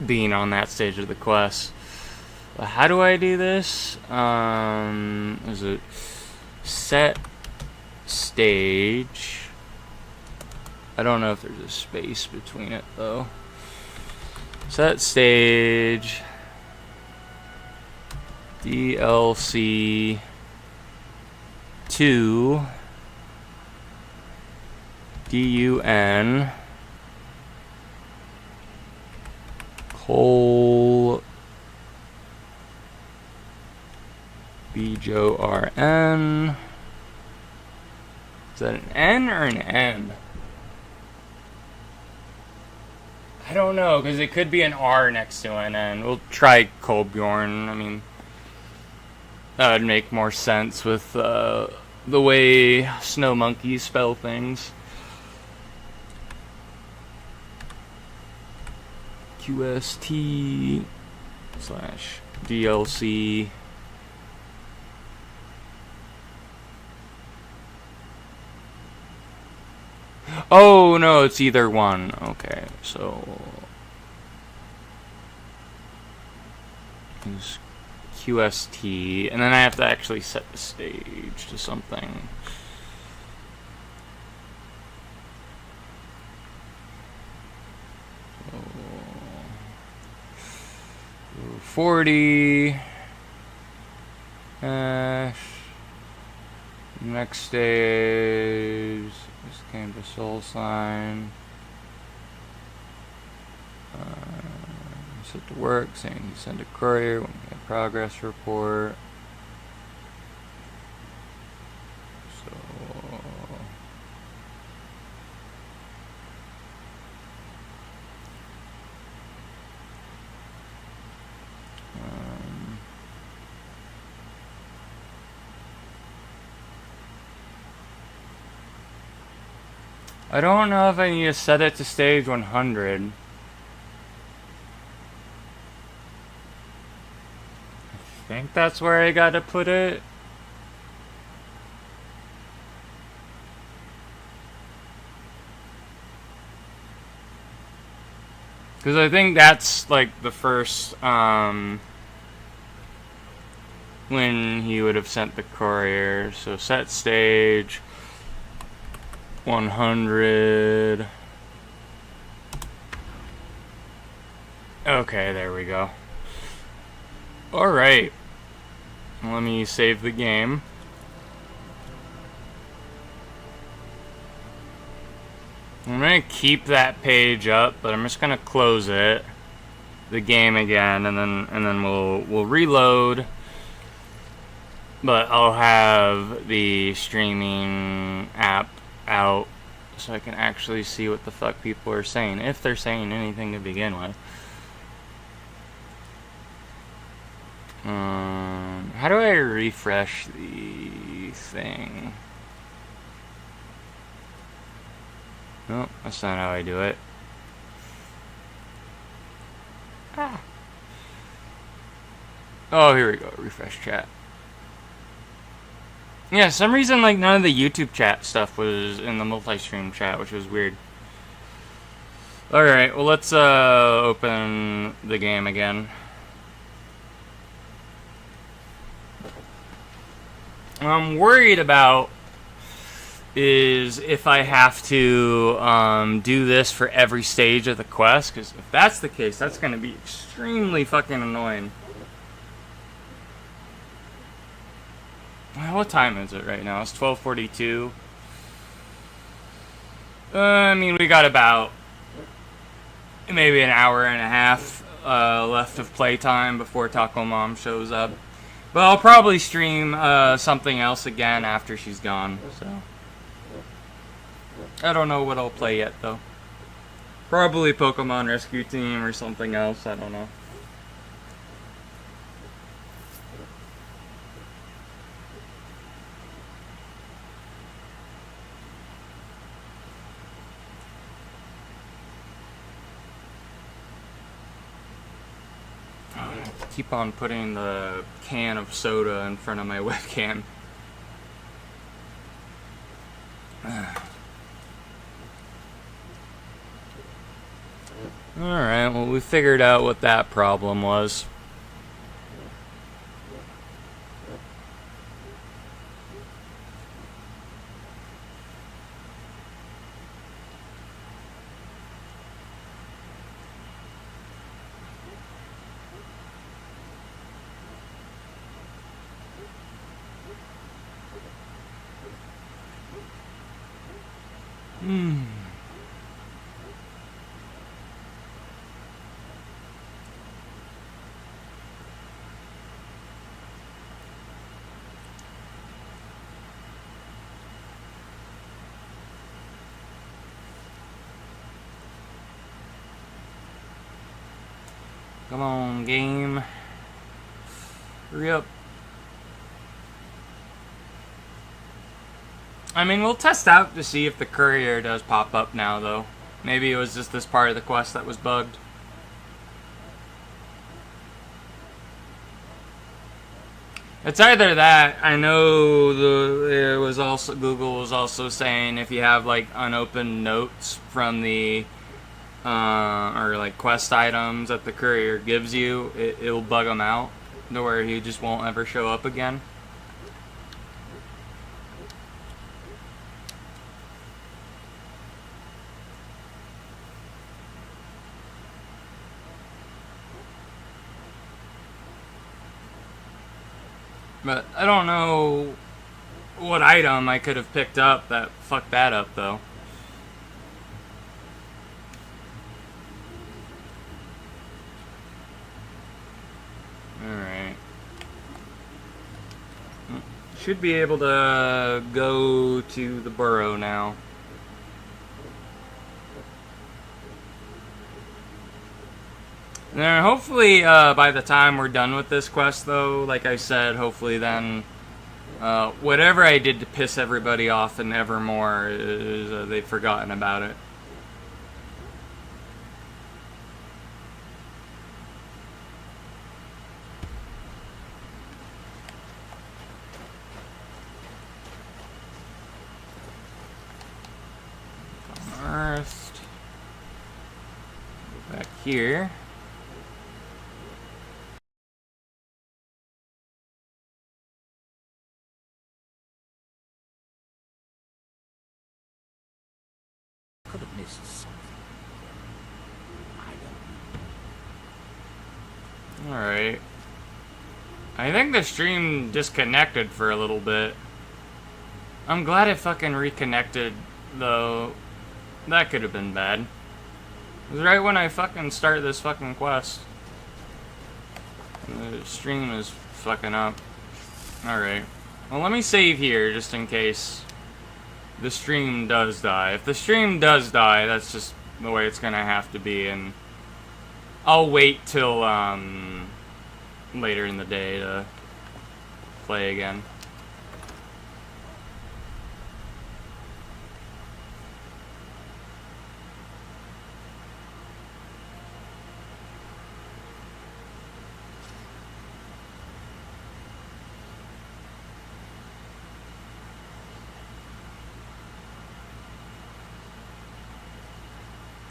being on that stage of the quest. How do I do this? Is it set stage? I don't know if there's a space between it though. Set stage DLC 2 DUN Cole BJORN. Is that an N or an M? I don't know, because it could be an R next to an N. We'll try Kolbjorn. I mean, that would make more sense with the way snow monkeys spell things. QST / DLC. Oh, no, it's either one. Okay, so it's QST, and then I have to actually set the stage to something. So, 40. Next stage. This came to Soul Sign. Set to work, saying you send a courier when we get progress report. So I don't know if I need to set it to stage 100. I think that's where I gotta put it. Because I think that's like the first, when he would have sent the courier. So set stage 100. Okay, there we go. Alright. Let me save the game. I'm gonna keep that page up, but I'm just gonna close it, the game again, and then we'll reload. But I'll have the streaming app out so I can actually see what the fuck people are saying, if they're saying anything to begin with. How do I refresh the thing? Nope, that's not how I do it. Ah. Oh, here we go. Refresh chat. Yeah, some reason like none of the YouTube chat stuff was in the multi-stream chat, which was weird. Alright, well let's open the game again. I'm worried about is if I have to do this for every stage of the quest, because if that's the case, that's going to be extremely fucking annoying. What time is it right now? It's 12:42. I mean, we got about maybe an hour and a half left of playtime before Taco Mom shows up. But I'll probably stream something else again after she's gone, so. I don't know what I'll play yet, though. Probably Pokemon Rescue Team or something else, I don't know. Keep on putting the can of soda in front of my webcam. Alright, well, we figured out what that problem was. Come on, game. Hurry up. I mean, we'll test out to see if the courier does pop up now, though. Maybe it was just this part of the quest that was bugged. It's either that. I know it was also Google was also saying if you have like unopened notes from the or like quest items that the courier gives you, it'll bug them out to where he just won't ever show up again. But I don't know what item I could have picked up that fucked that up, though. Alright. Should be able to go to the burrow now. And then hopefully by the time we're done with this quest, though, like I said, hopefully then whatever I did to piss everybody off in Evermore, is, they've forgotten about it. First, go back here. Could have missed something. I don't know. Alright. I think the stream disconnected for a little bit. I'm glad it fucking reconnected, though. That could have been bad. It was right when I fucking start this fucking quest. The stream is fucking up. Alright. Well, let me save here, just in case the stream does die. If the stream does die, that's just the way it's gonna have to be, and I'll wait till later in the day to play again.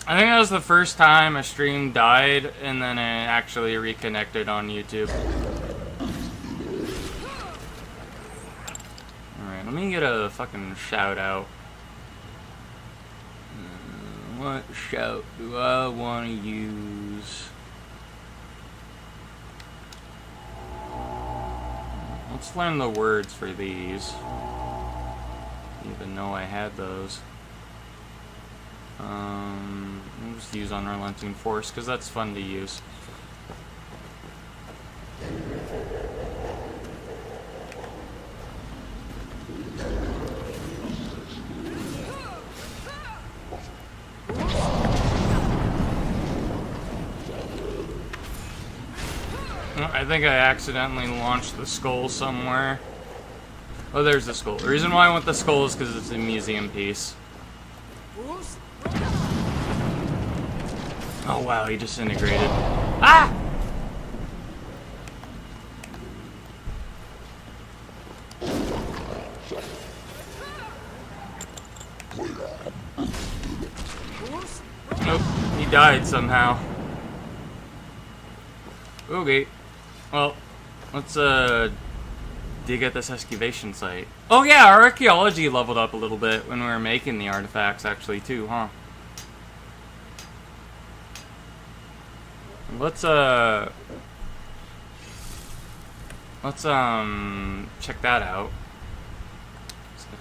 I think that was the first time a stream died, and then it actually reconnected on YouTube. Alright, let me get a fucking shout out. What shout do I want to use? Let's learn the words for these. Didn't even know I had those. I'll just use Unrelenting Force because that's fun to use. I think I accidentally launched the skull somewhere. Oh, there's the skull. The reason why I want the skull is because it's a museum piece. Oh wow, he disintegrated. Ah! Nope, he died somehow. Okay. Well, let's dig at this excavation site. Oh yeah, our archaeology leveled up a little bit when we were making the artifacts actually too, huh? Let's check that out.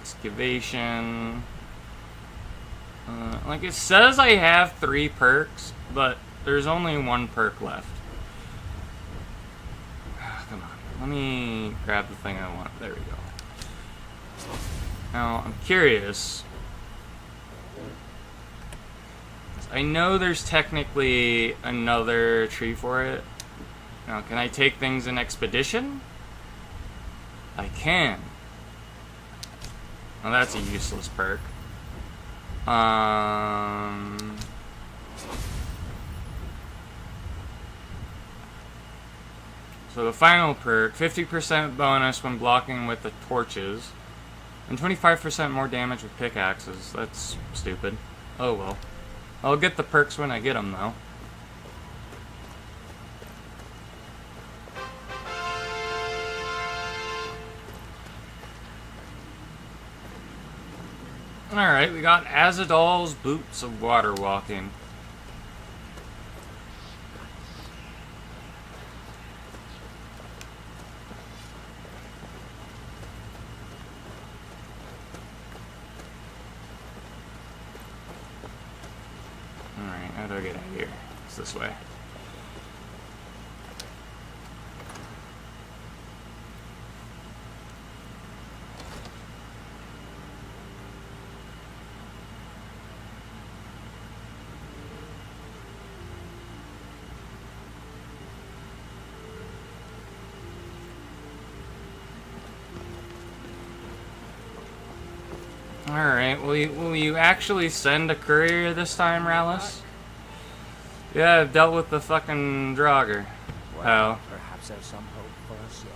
Excavation. Like it says I have 3 perks, but there's only 1 perk left. Come on, let me grab the thing I want. There we go. Now, I'm curious. I know there's technically another tree for it. Now, can I take things in Expedition? I can. Well, that's a useless perk. So the final perk, 50% bonus when blocking with the torches, and 25% more damage with pickaxes. That's stupid. Oh well. I'll get the perks when I get them, though. Alright, we got Azadal's Boots of Water Walking. Alright, how do I get out of here? It's this way. Alright, will you actually send a courier this time, Rallis? Yeah, I've dealt with the fucking Draugr. Well, perhaps there's some hope for us yet.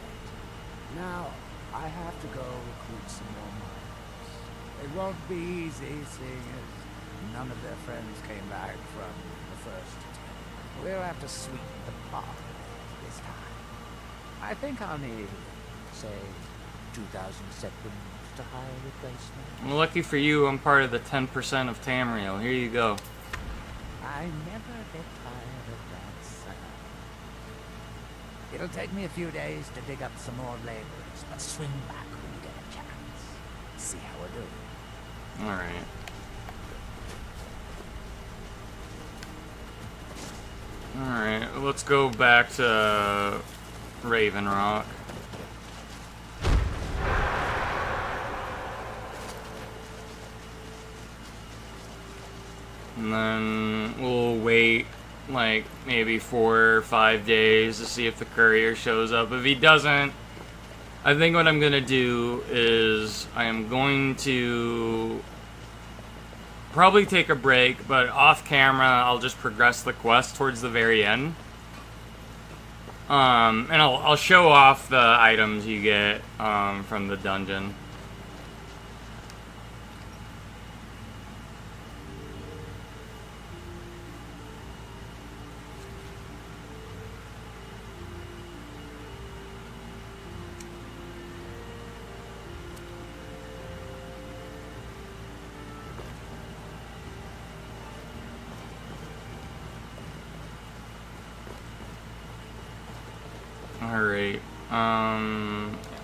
Now, I have to go recruit some more miners. It won't be easy, seeing as none of their friends came back from the first attempt. We'll have to sweeten the pot this time. I think I'll need, say, 2,000 sequins to hire a replacement. Well, lucky for you, I'm part of the 10% of Tamriel. Here you go. I never get tired of that sound. It'll take me a few days to dig up some more laborers, but swing back when you get a chance. See how we're doing. Alright. Alright, let's go back to Raven Rock. And then we'll wait like maybe 4 or 5 days to see if the courier shows up. If he doesn't, I think what I'm gonna do is I am going to probably take a break, but off camera I'll just progress the quest towards the very end. And I'll show off the items you get from the dungeon.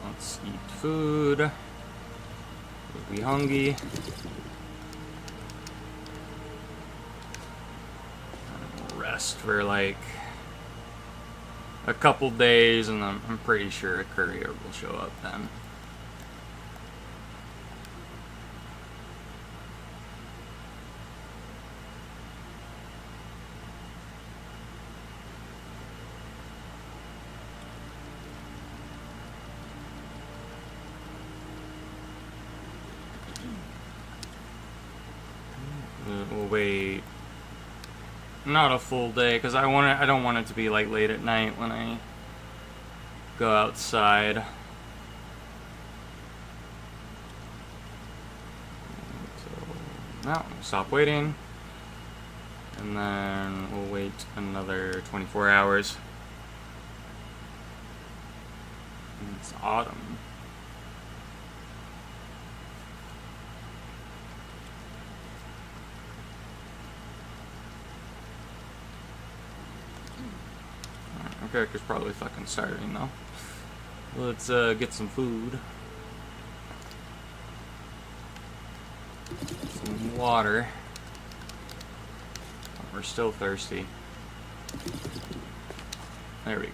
Let's eat food. We'll be hungry. We'll rest for like a couple days, and I'm pretty sure a courier will show up then. We'll wait not a full day, because I don't want it to be like late at night when I go outside. So now stop waiting, and then we'll wait another 24 hours. It's autumn. Character's probably fucking starving though. Let's get some food. Some water. We're still thirsty. There we go.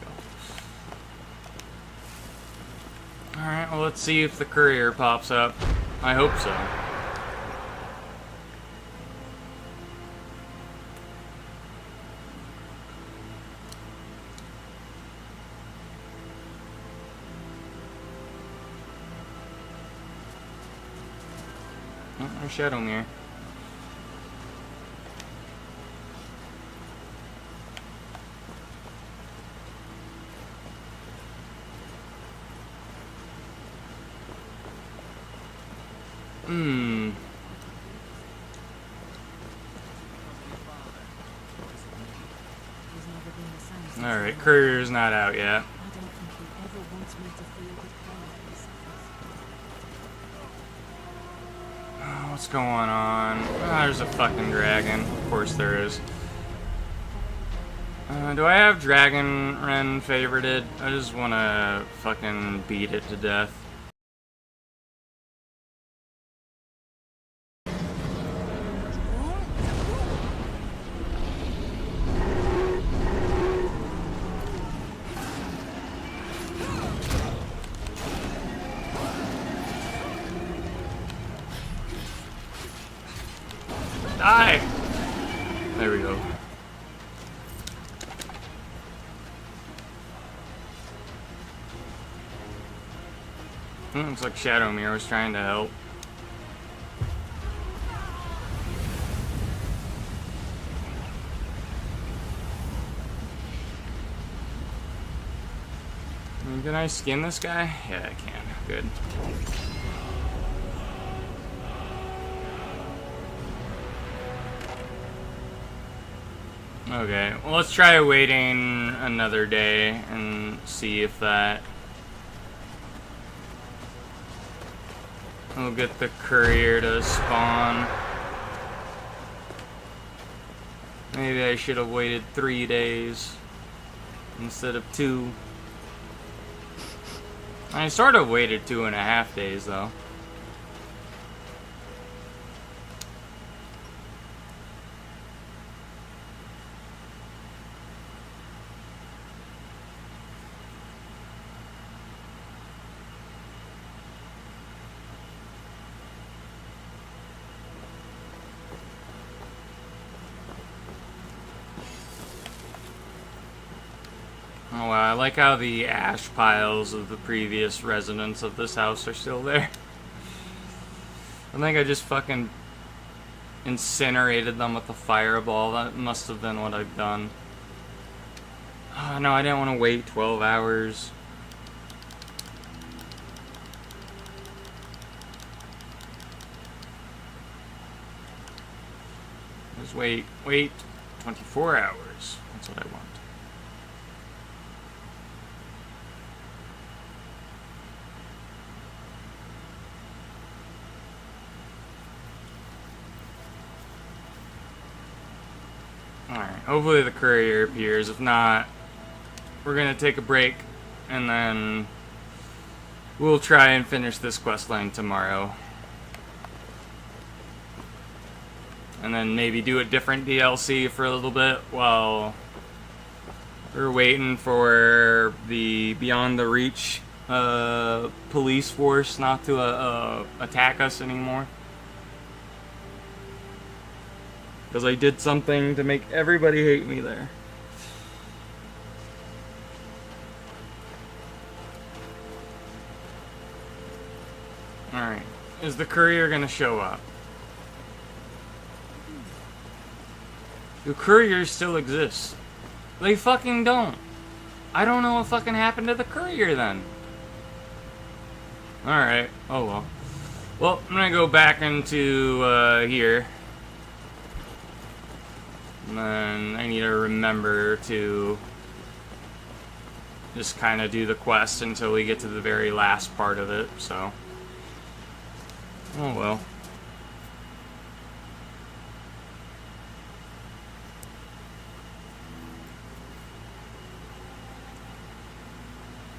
Alright, well let's see if the courier pops up. I hope so. Shadow mirror. Alright, courier's not out yet. What's going on? Oh, there's a fucking dragon. Of course there is. Do I have Dragon Ren favorited? I just want to fucking beat it to death. Die! There we go. Looks like Shadowmere was trying to help. Can I skin this guy? Yeah, I can. Good. Okay, well, let's try waiting another day and see if that will get the courier to spawn. Maybe I should have waited 3 days instead of 2. I sort of waited 2.5 days though. Oh wow, I like how the ash piles of the previous residents of this house are still there. I think I just fucking incinerated them with a fireball. That must have been what I've done. Oh, no, I didn't want to wait 12 hours. Just wait 24 hours. That's what I want. Alright, hopefully the courier appears. If not, we're gonna take a break and then we'll try and finish this quest line tomorrow. And then maybe do a different DLC for a little bit while we're waiting for the Beyond the Reach police force not to attack us anymore. Because I did something to make everybody hate me there. Alright. Is the courier gonna show up? Do couriers still exist? They fucking don't. I don't know what fucking happened to the courier then. Alright. Oh well. Well, I'm gonna go back into here. And then I need to remember to just kind of do the quest until we get to the very last part of it, so. Oh well.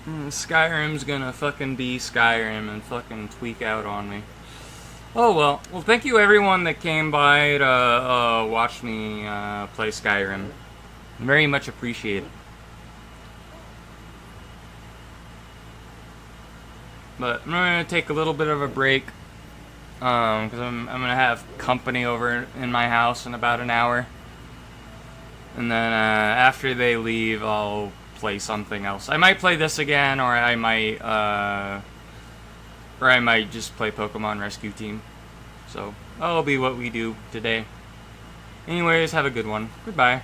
Skyrim's gonna fucking be Skyrim and fucking tweak out on me. Oh well. Well, thank you everyone that came by to watch me play Skyrim. Very much appreciated. But I'm gonna take a little bit of a break because I'm gonna have company over in my house in about an hour, and then after they leave, I'll play something else. I might play this again, or I might just play Pokemon Rescue Team. So that'll be what we do today. Anyways, have a good one. Goodbye.